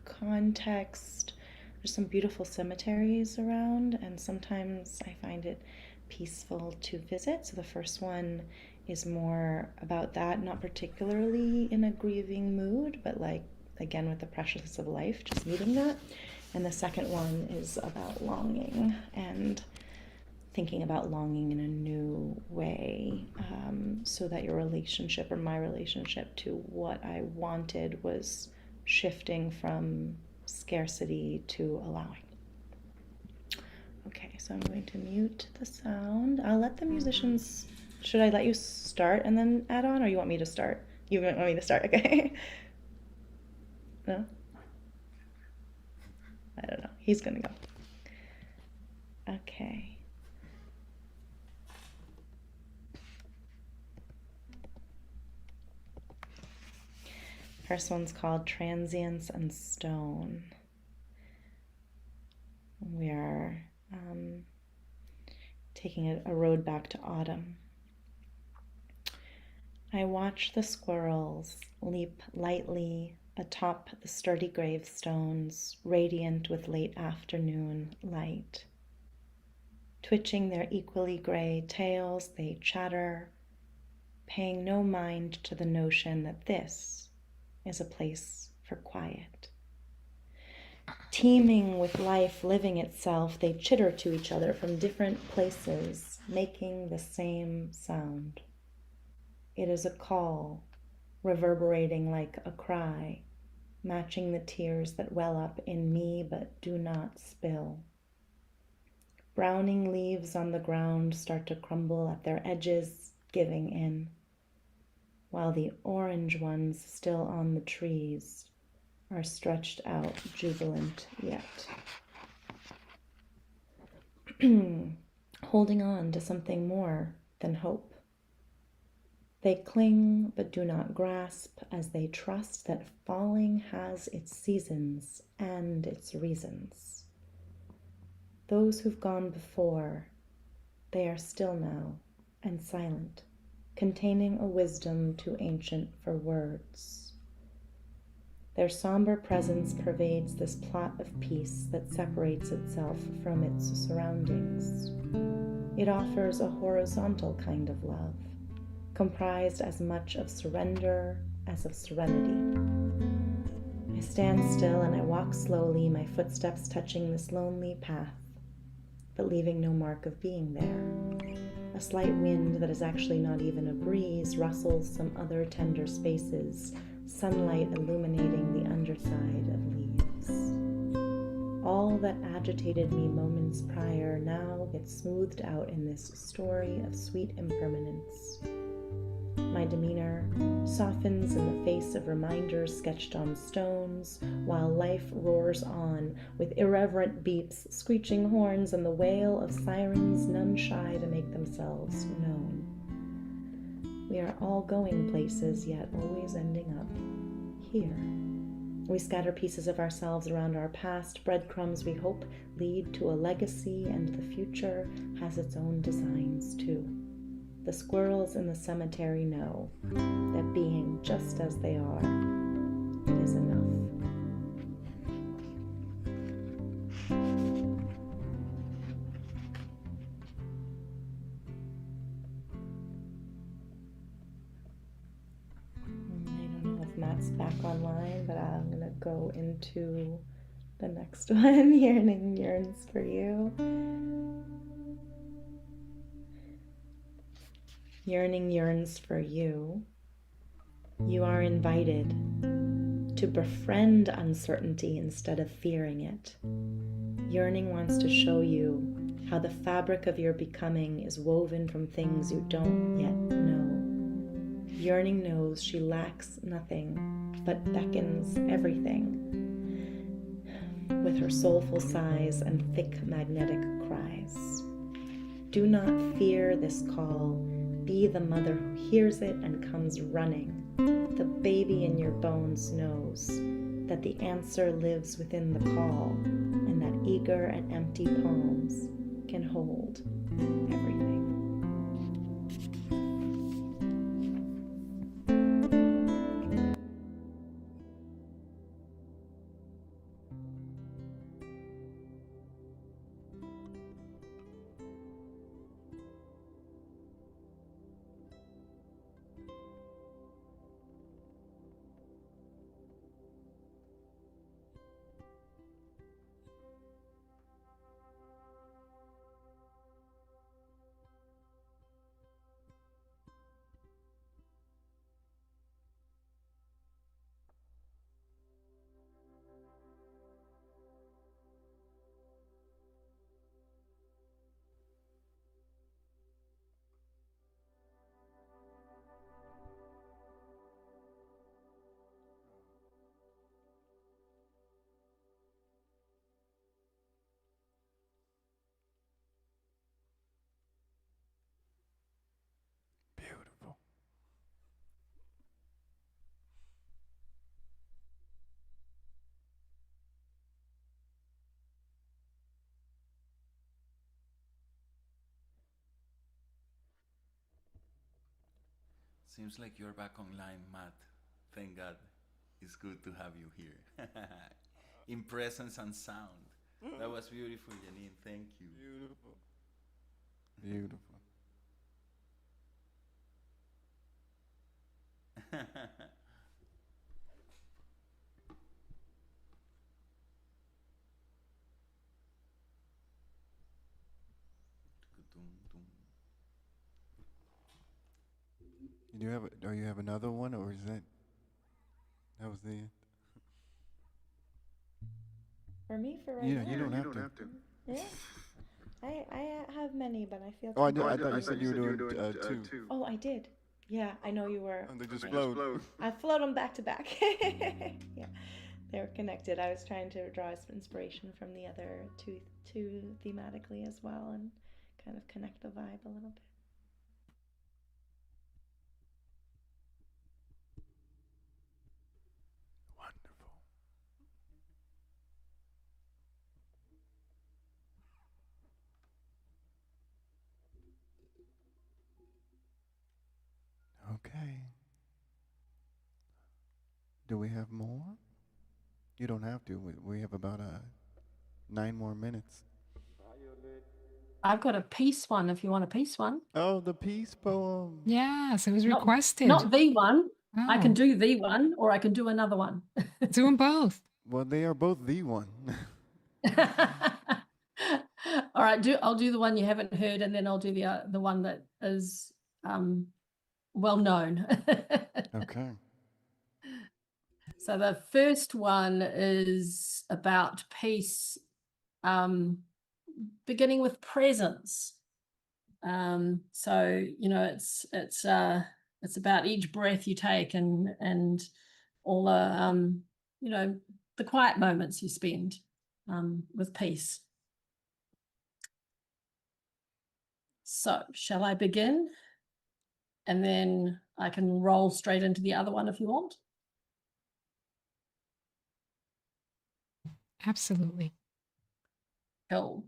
context. There's some beautiful cemeteries around, and sometimes I find it peaceful to visit. So the first one is more about that, not particularly in a grieving mood, but like, again, with the preciousness of life, just meeting that. And the second one is about longing and thinking about longing in a new way, so that your relationship or my relationship to what I wanted was shifting from scarcity to allowing. Okay, so I'm going to mute the sound. I'll let the musicians, should I let you start and then add on, or you want me to start? You want me to start, okay? No? I don't know. He's gonna go. Okay. First one's called Transience and Stone. We are taking a road back to autumn. I watch the squirrels leap lightly atop the sturdy gravestones, radiant with late afternoon light. Twitching their equally gray tails, they chatter, paying no mind to the notion that this is a place for quiet. Teeming with life living itself, they chitter to each other from different places, making the same sound. It is a call, reverberating like a cry, matching the tears that well up in me but do not spill. Browning leaves on the ground start to crumble at their edges, giving in, while the orange ones still on the trees are stretched out, jubilant yet. Holding on to something more than hope. They cling but do not grasp as they trust that falling has its seasons and its reasons. Those who've gone before, they are still now and silent, containing a wisdom too ancient for words. Their somber presence pervades this plot of peace that separates itself from its surroundings. It offers a horizontal kind of love, comprised as much of surrender as of serenity. I stand still and I walk slowly, my footsteps touching this lonely path, but leaving no mark of being there. A slight wind that is actually not even a breeze rustles some other tender spaces, sunlight illuminating the underside of leaves. All that agitated me moments prior now gets smoothed out in this story of sweet impermanence. My demeanor softens in the face of reminders sketched on stones, while life roars on with irreverent beeps, screeching horns, and the wail of sirens none shy to make themselves known. We are all going places, yet always ending up here. We scatter pieces of ourselves around our past, breadcrumbs we hope lead to a legacy, and the future has its own designs too. The squirrels in the cemetery know that being just as they are, it is enough. I don't know if Matt's back online, but I'm gonna go into the next one. Yearning yearns for you. Yearning yearns for you. You are invited to befriend uncertainty instead of fearing it. Yearning wants to show you how the fabric of your becoming is woven from things you don't yet know. Yearning knows she lacks nothing, but beckons everything with her soulful sighs and thick magnetic cries. Do not fear this call. Be the mother who hears it and comes running. The baby in your bones knows that the answer lives within the call, and that eager and empty palms can hold everything. Beautiful. Seems like you're back online, Matt. Thank God. It's good to have you here. In presence and sound. That was beautiful, Jeanine. Thank you. Beautiful. Beautiful. Do you have do you have another one, or is that was the end? For me, for right Yeah, now. you don't have to. Yeah. I have many, but I feel Oh, comfortable. I thought you said you were doing two. Oh, I did. Yeah, I know you were. Oh, they just flowed. I float them back to back. Yeah, they were connected. I was trying to draw some inspiration from the other two thematically as well, and kind of connect the vibe a little bit. Wonderful. Okay. Do we have more? You don't have to. We have about 9 more minutes. I've got a peace one if you want a peace one. Oh, the peace poem. Yes, it was Not- requested. Not the one. I can Oh, do the one, or I can do another one. do them both. Well, they are both the one. All right, I'll do the one you haven't heard, and then I'll do the one that is well known. Okay. So the first one is about peace, beginning with presence. So it's about each breath you take and all the the quiet moments you spend with peace. So shall I begin? And then I can roll straight into the other one if you want. Absolutely. Cool.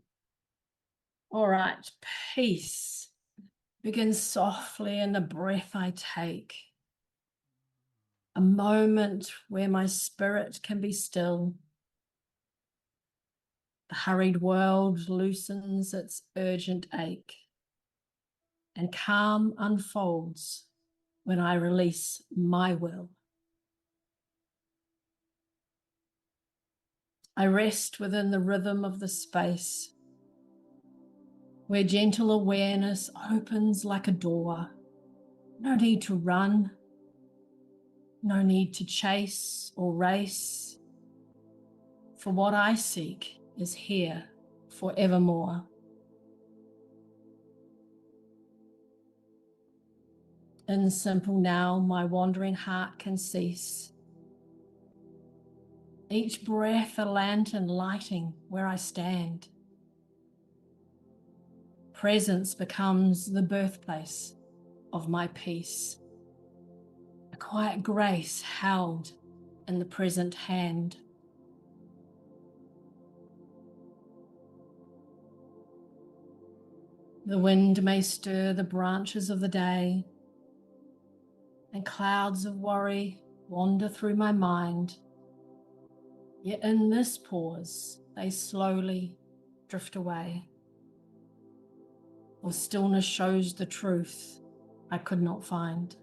All right, peace begins softly in the breath I take. A moment where my spirit can be still. The hurried world loosens its urgent ache, and calm unfolds when I release my will. I rest within the rhythm of the space, where gentle awareness opens like a door. No need to run, no need to chase or race, for what I seek is here forevermore. In simple now, my wandering heart can cease. Each breath a lantern lighting where I stand. Presence becomes the birthplace of my peace. A quiet grace held in the present hand. The wind may stir the branches of the day, and clouds of worry wander through my mind. Yet in this pause, they slowly drift away. For stillness shows the truth I could not find.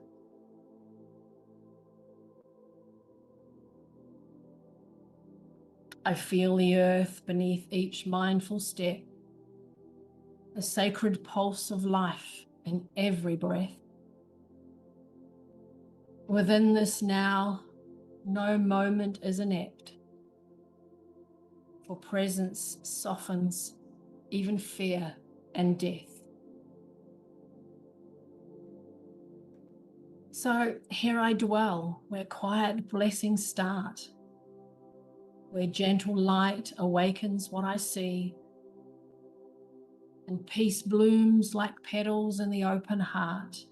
I feel the earth beneath each mindful step, the sacred pulse of life in every breath. Within this now, no moment is inept, for presence softens even fear and death. So here I dwell, where quiet blessings start, where gentle light awakens what I see, and peace blooms like petals in the open heart,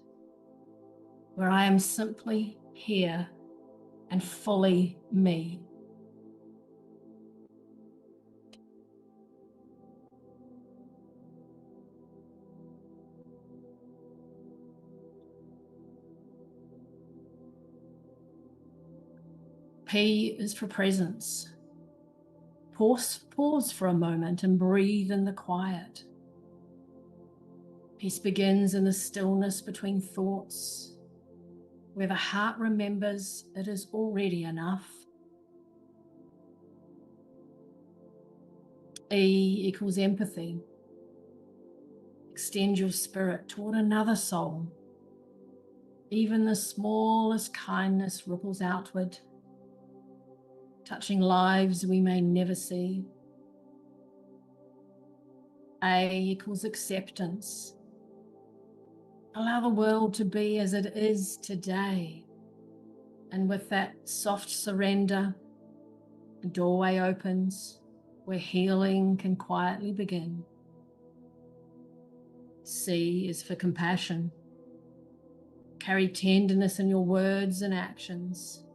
where I am simply here and fully me. P is for presence. Pause for a moment and breathe in the quiet. Peace begins in the stillness between thoughts, where the heart remembers it is already enough. E equals empathy. Extend your spirit toward another soul. Even the smallest kindness ripples outward, touching lives we may never see. A equals acceptance. Allow the world to be as it is today. And with that soft surrender, a doorway opens where healing can quietly begin. C is for compassion. Carry tenderness in your words and actions.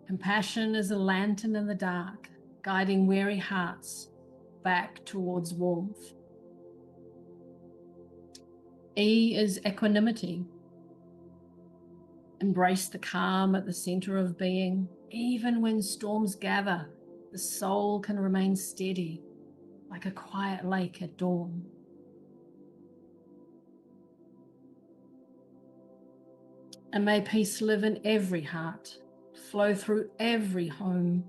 Compassion is a lantern in the dark, guiding weary hearts back towards warmth. E is equanimity. Embrace the calm at the center of being, Even when storms gather, the soul can remain steady, like a quiet lake at dawn. And may peace live in every heart, flow through every home,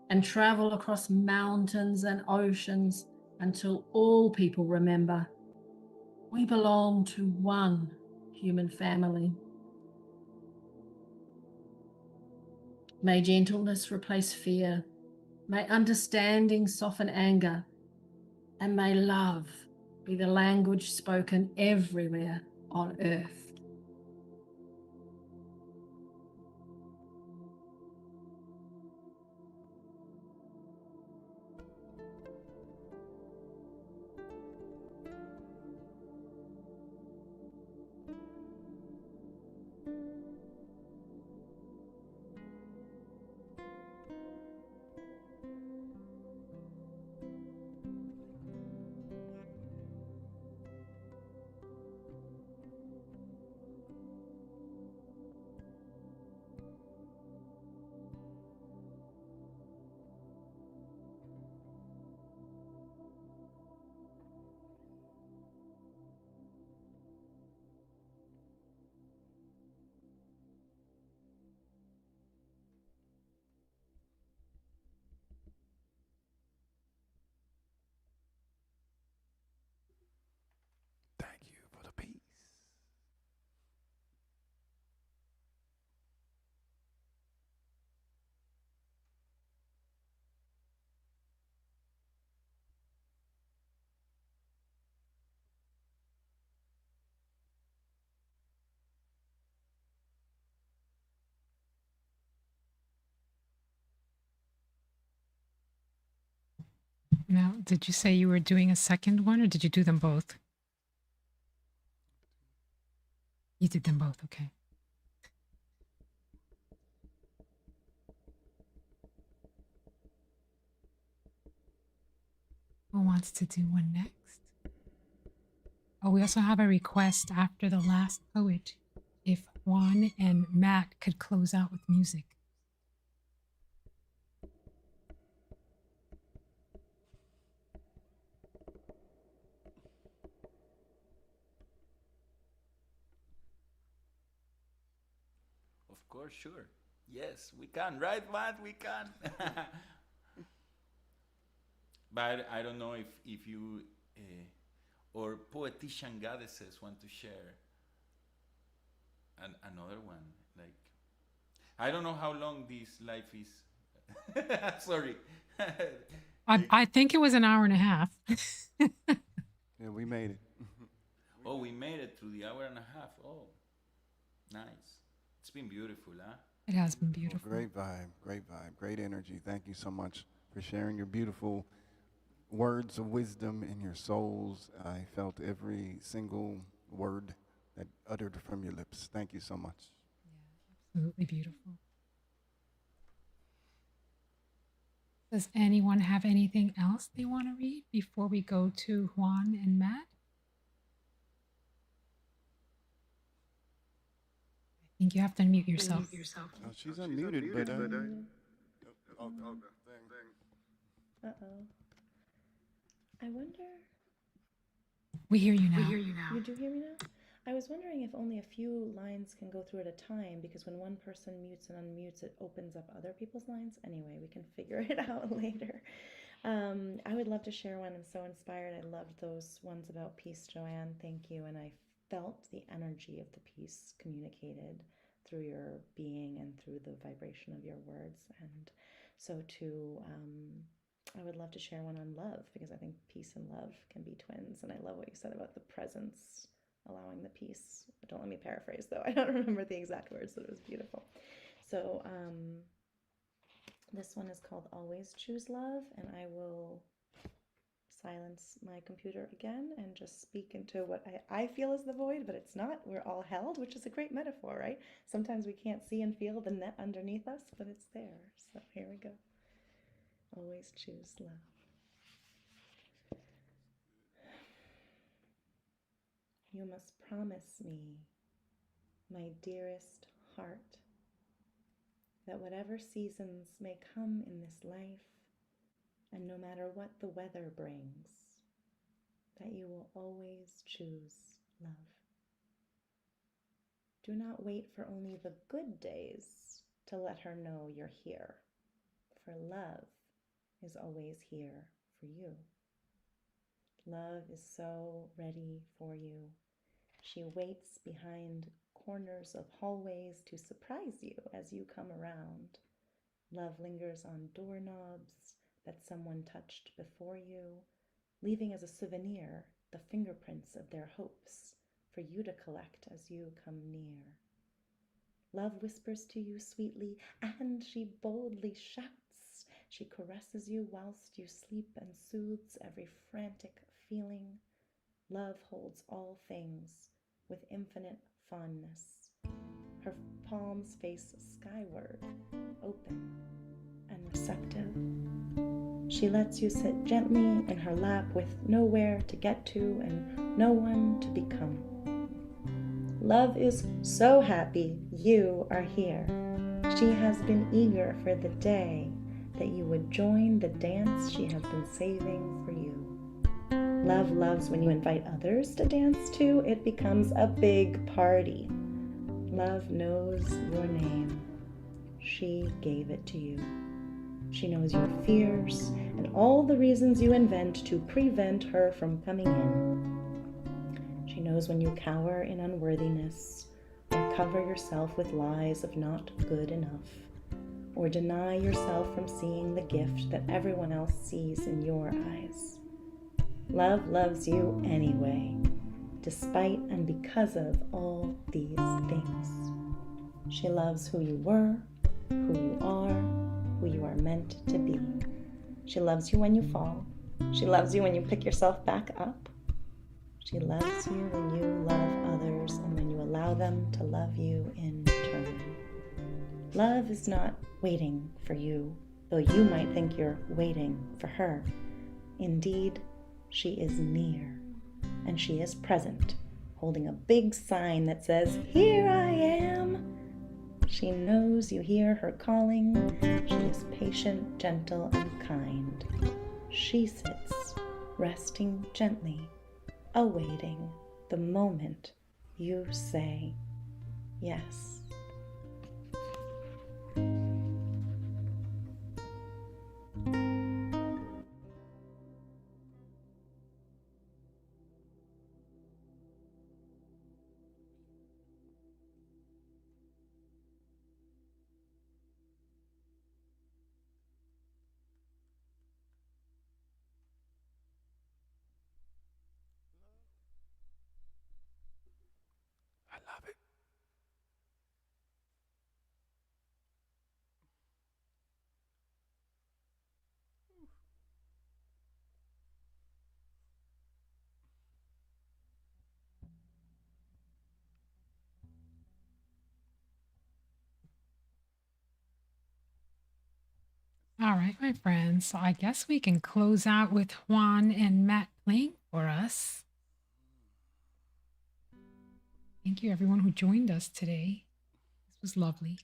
and travel across mountains and oceans until all people remember we belong to one human family. May gentleness replace fear, may understanding soften anger, and may love be the language spoken everywhere on earth. Thank you for the peace. Now, did you say you were doing a second one or did you do them both? You did them both, okay. Who wants to do one next? Oh, we also have a request after the last poet if Juan and Matt could close out with music. Of course, sure. Yes, we can. Right, Matt? We can. But I don't know if you or Poetician Goddesses want to share another one. Like, I don't know how long this life is. Sorry. I think it was an hour and a half. Yeah, we made it. Oh, we made it through the hour and a half. Oh, nice. It's been beautiful, huh? It has been beautiful. Great vibe, great energy. Thank you so much for sharing your beautiful words of wisdom in your souls. I felt every single word that uttered from your lips. Thank you so much. Yeah, absolutely beautiful. Does anyone have anything else they want to read before we go to Juan and Matt? I think you have to unmute yourself. Oh, she's unmuted, but Uh-oh. I wonder. We hear you now. You do hear me now? I was wondering if only a few lines can go through at a time, because when one person mutes and unmutes, it opens up other people's lines. Anyway, we can figure it out later. I would love to share one. I'm so inspired. I loved those ones about peace, Joanne. Thank you. And I felt the energy of the peace communicated through your being and through the vibration of your words. And so too, I would love to share one on love, because I think peace and love can be twins. And I love what you said about the presence, allowing the peace. Don't let me paraphrase, though. I don't remember the exact words, but it was beautiful. So this one is called Always Choose Love, and I will silence my computer again and just speak into what I feel is the void, but it's not. We're all held, which is a great metaphor, right? Sometimes we can't see and feel the net underneath us, but it's there. So here we go. Always choose love. You must promise me, my dearest heart, that whatever seasons may come in this life, and no matter what the weather brings, that you will always choose love. Do not wait for only the good days to let her know you're here, for love is always here for you. Love is so ready for you. She waits behind corners of hallways to surprise you as you come around. Love lingers on doorknobs that someone touched before you, leaving as a souvenir the fingerprints of their hopes for you to collect as you come near. Love whispers to you sweetly, and she boldly shouts. She caresses you whilst you sleep and soothes every frantic feeling. Love holds all things with infinite fondness. Her palms face skyward, open and receptive. She lets you sit gently in her lap with nowhere to get to and no one to become. Love is so happy you are here. She has been eager for the day that you would join the dance she has been saving for you. Love loves when you invite others to dance too. It becomes a big party. Love knows your name. She gave it to you. She knows your fears and all the reasons you invent to prevent her from coming in. She knows when you cower in unworthiness, or cover yourself with lies of not good enough, or deny yourself from seeing the gift that everyone else sees in your eyes. Love loves you anyway, despite and because of all these things. She loves who you were, who you are, who you are meant to be. She loves you when you fall. She loves you when you pick yourself back up. She loves you when you love others and when you allow them to love you in turn. Love is not waiting for you, though you might think you're waiting for her. Indeed, she is near, and she is present, holding a big sign that says, "Here I am." She knows you hear her calling. She is patient, gentle, and kind. She sits, resting gently, awaiting the moment you say yes. I love it. All right, my friends. So I guess we can close out with Juan and Matt playing for us. Thank you, everyone who joined us today. This was lovely.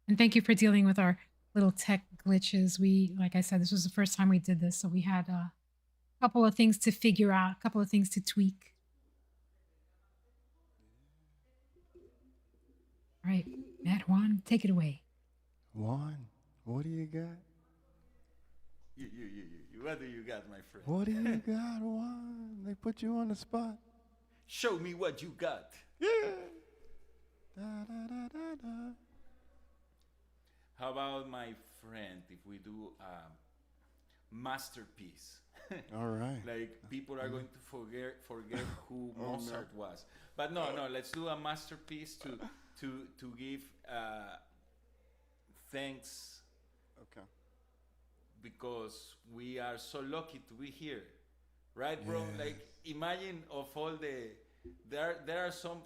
And thank you for dealing with our little tech glitches. Like I said, this was the first time we did this. So we had a couple of things to figure out, a couple of things to tweak. All right, Matt, Juan, take it away. Juan, what do you got? You. What do you got, my friend? What do you got, Juan? They put you on the spot. Show me what you got. Yeah. Da, da, da, da, da. How about, my friend, if we do a masterpiece? All right. Like people are going to forget who Oh, Mozart was. But no, let's do a masterpiece to give thanks, Okay. because we are so lucky to be here, right, bro? Yes. Like imagine of all there are some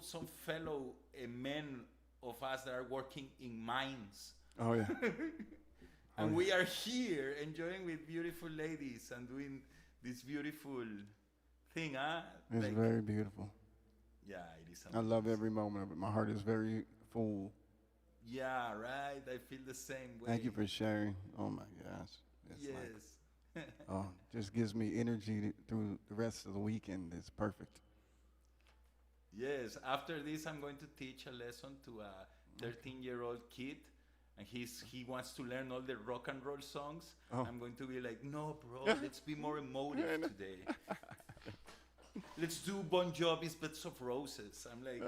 fellow men of us that are working in mines. Oh, yeah. And Oh, we are here enjoying with beautiful ladies and doing this beautiful thing, huh? It's Like, very beautiful. yeah, it is I love amazing. every moment of it. My heart is very full Yeah, right. I feel the same way. Thank you for sharing. Oh my gosh. It's like, Yes. oh, just gives me energy through the rest of the weekend. It's perfect. Yes. After this, I'm going to teach a lesson to a 13-year-old kid, and he wants to learn all the rock and roll songs. Oh. I'm going to be like, no, bro, let's be more emotive today. Let's do Bon Jovi's Beds of Roses. I'm like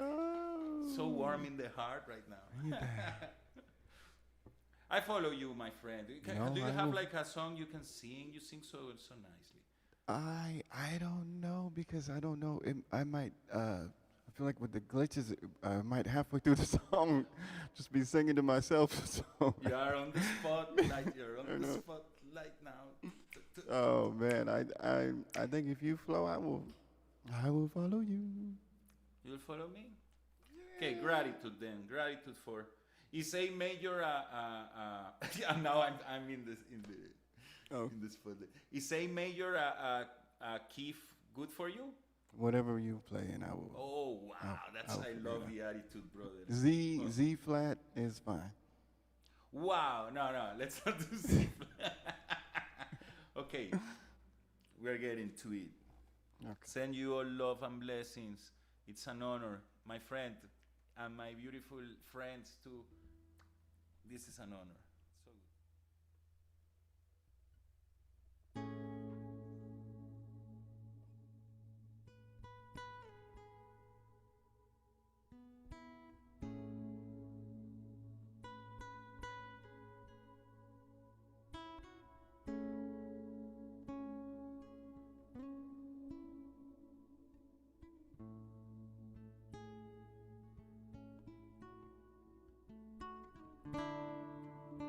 so warm in the heart right now. I follow you, my friend. Do you I have will- like a song you can sing? You sing so nicely. I don't know because I don't know. I might. I feel like with the glitches, I might halfway through the song just be singing to myself. So. You are on the spotlight. You're on the spotlight now. Oh man, I think if you flow, I will follow you. You'll follow me. Okay, gratitude then. Gratitude for. Is A major? Yeah, now I'm in the spotlight. Is A major a key good for you? Whatever you play, and I will. Oh wow, I'll I figure love it out. the attitude, brother. Z flat is fine. Wow, no, let's not do C flat. Okay, we're getting to it. Okay. Send you all love and blessings. It's an honor, my friend, and my beautiful friends too. This is an honor. So good.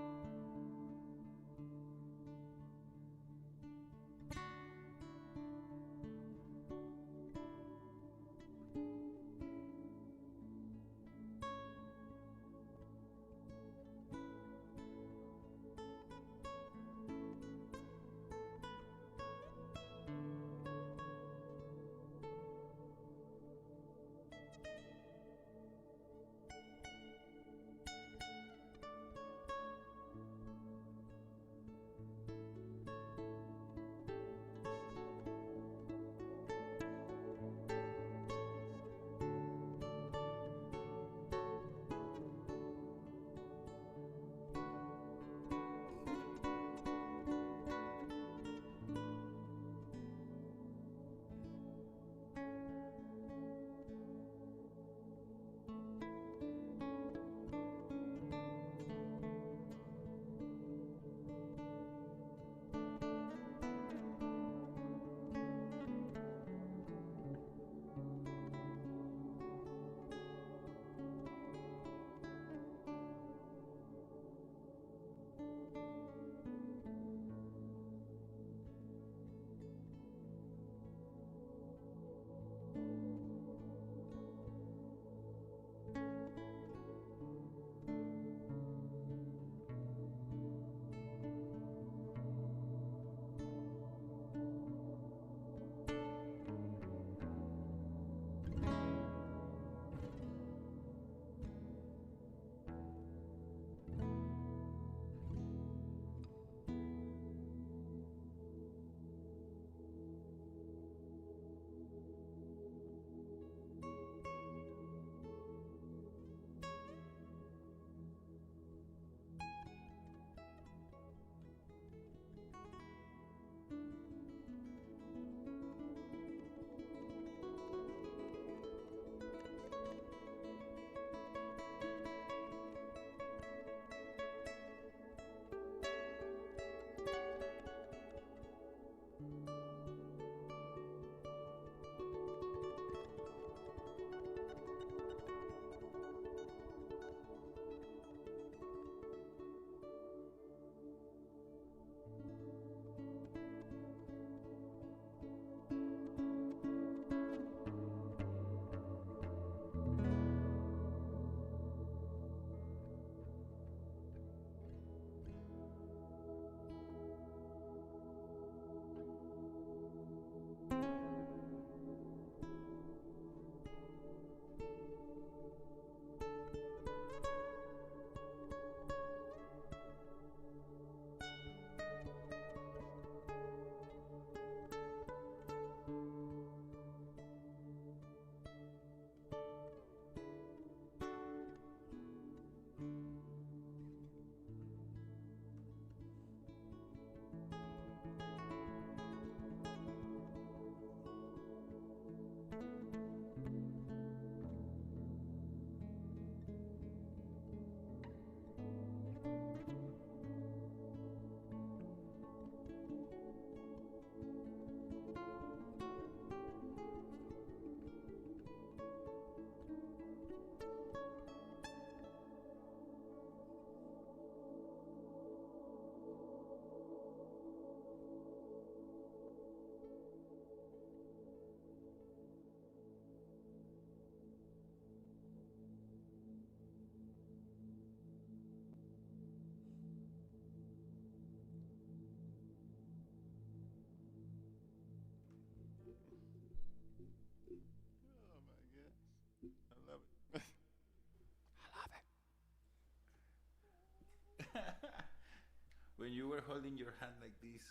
holding your hand like this.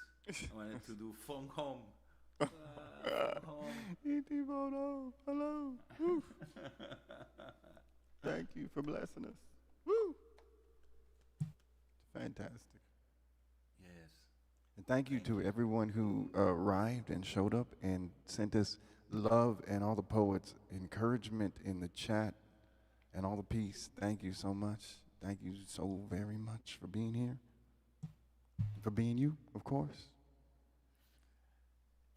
I wanted to do phone home. Phone home. E.T. Photo, hello. Woo. Thank you for blessing us. Woo. Fantastic. Yes. And thank you to everyone who arrived and showed up and sent us love, and all the poets, encouragement in the chat, and all the peace. Thank you so much. Thank you so very much for being here. For being you, of course.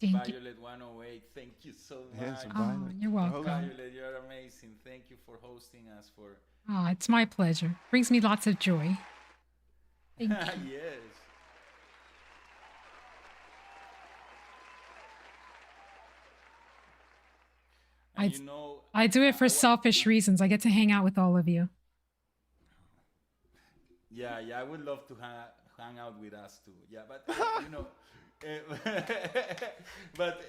Thank you. Violet 108, thank you so much. Yes, Oh, Violet. you're welcome. Violet, you're amazing. Thank you for hosting us. For Oh, it's my pleasure. Brings me lots of joy. Thank you. yes. And you know, I do it for selfish reasons. I get to hang out with all of you. Yeah, I would love to hang out with us too. Yeah, but you know, but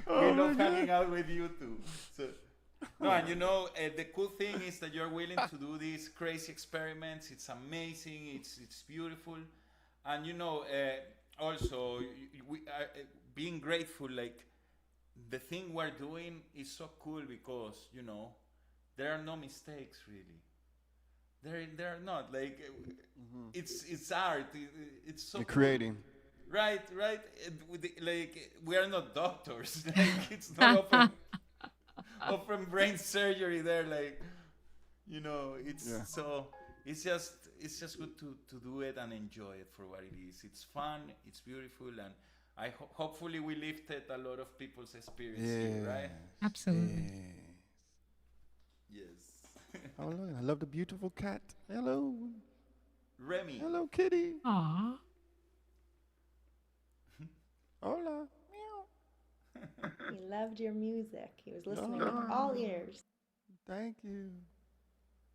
we love hanging out with you too. So, no, and you know, the cool thing is that you're willing to do these crazy experiments. It's amazing. It's beautiful, and you know, also we are being grateful. Like the thing we're doing is so cool because you know there are no mistakes really. There are not like it's art. It's so You're cool. creating. Right. Like we are not doctors. Like it's not open brain surgery. There, like you know, it's Yeah. so it's just good to do it and enjoy it for what it is. It's fun. It's beautiful, and I hopefully we lifted a lot of people's experience here, right? Absolutely. Yes. Yes. Oh, look, I love the beautiful cat. Hello. Remy. Hello, kitty. Aw. Hola. Meow. He loved your music. He was listening Oh. with all ears. Thank you.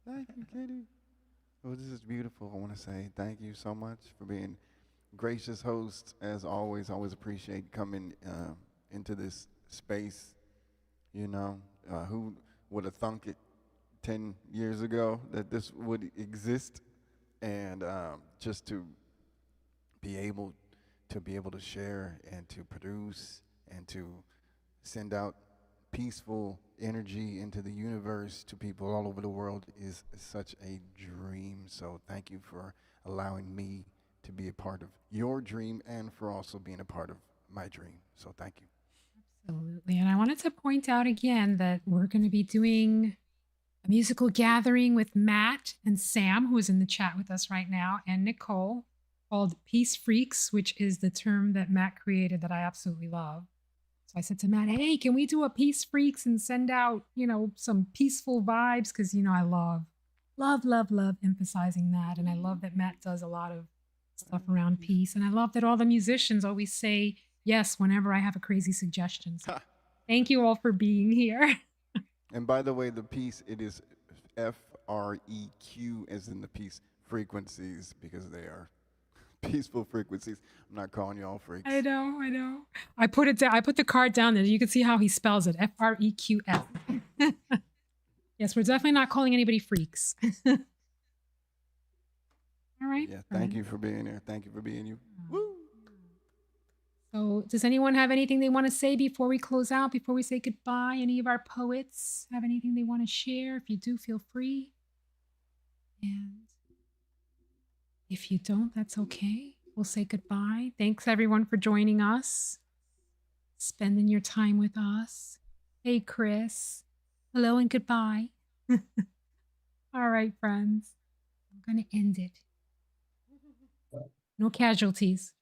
Thank you, kitty. Well, this is beautiful. I want to say thank you so much for being gracious hosts. As always, always appreciate coming into this space. You know, who would have thunk it 10 years ago that this would exist? And just to be able to share and to produce and to send out peaceful energy into the universe to people all over the world is such a dream. So thank you for allowing me to be a part of your dream and for also being a part of my dream. So thank you. Absolutely. And I wanted to point out again that we're going to be doing a musical gathering with Matt and Sam, who is in the chat with us right now, and Nicole, called Peace Freaks, which is the term that Matt created that I absolutely love. So I said to Matt, hey, can we do a Peace Freaks and send out, you know, some peaceful vibes? Because, you know, I love emphasizing that. And I love that Matt does a lot of stuff around peace. And I love that all the musicians always say yes whenever I have a crazy suggestion. So thank you all for being here. And by the way, the peace, it is FREQ as in the peace frequencies because they are peaceful frequencies. I'm not calling you all freaks. I know. I put it down. I put the card down there. You can see how he spells it. FREQF. Yes, we're definitely not calling anybody freaks. All right. Yeah, thank you for being here. Thank you for being you. Woo! So does anyone have anything they want to say before we close out, before we say goodbye? Any of our poets have anything they want to share? If you do, feel free. And if you don't, that's okay. We'll say goodbye. Thanks everyone for joining us, spending your time with us. Hey, Chris. Hello and goodbye. All right, friends. I'm going to end it. No casualties.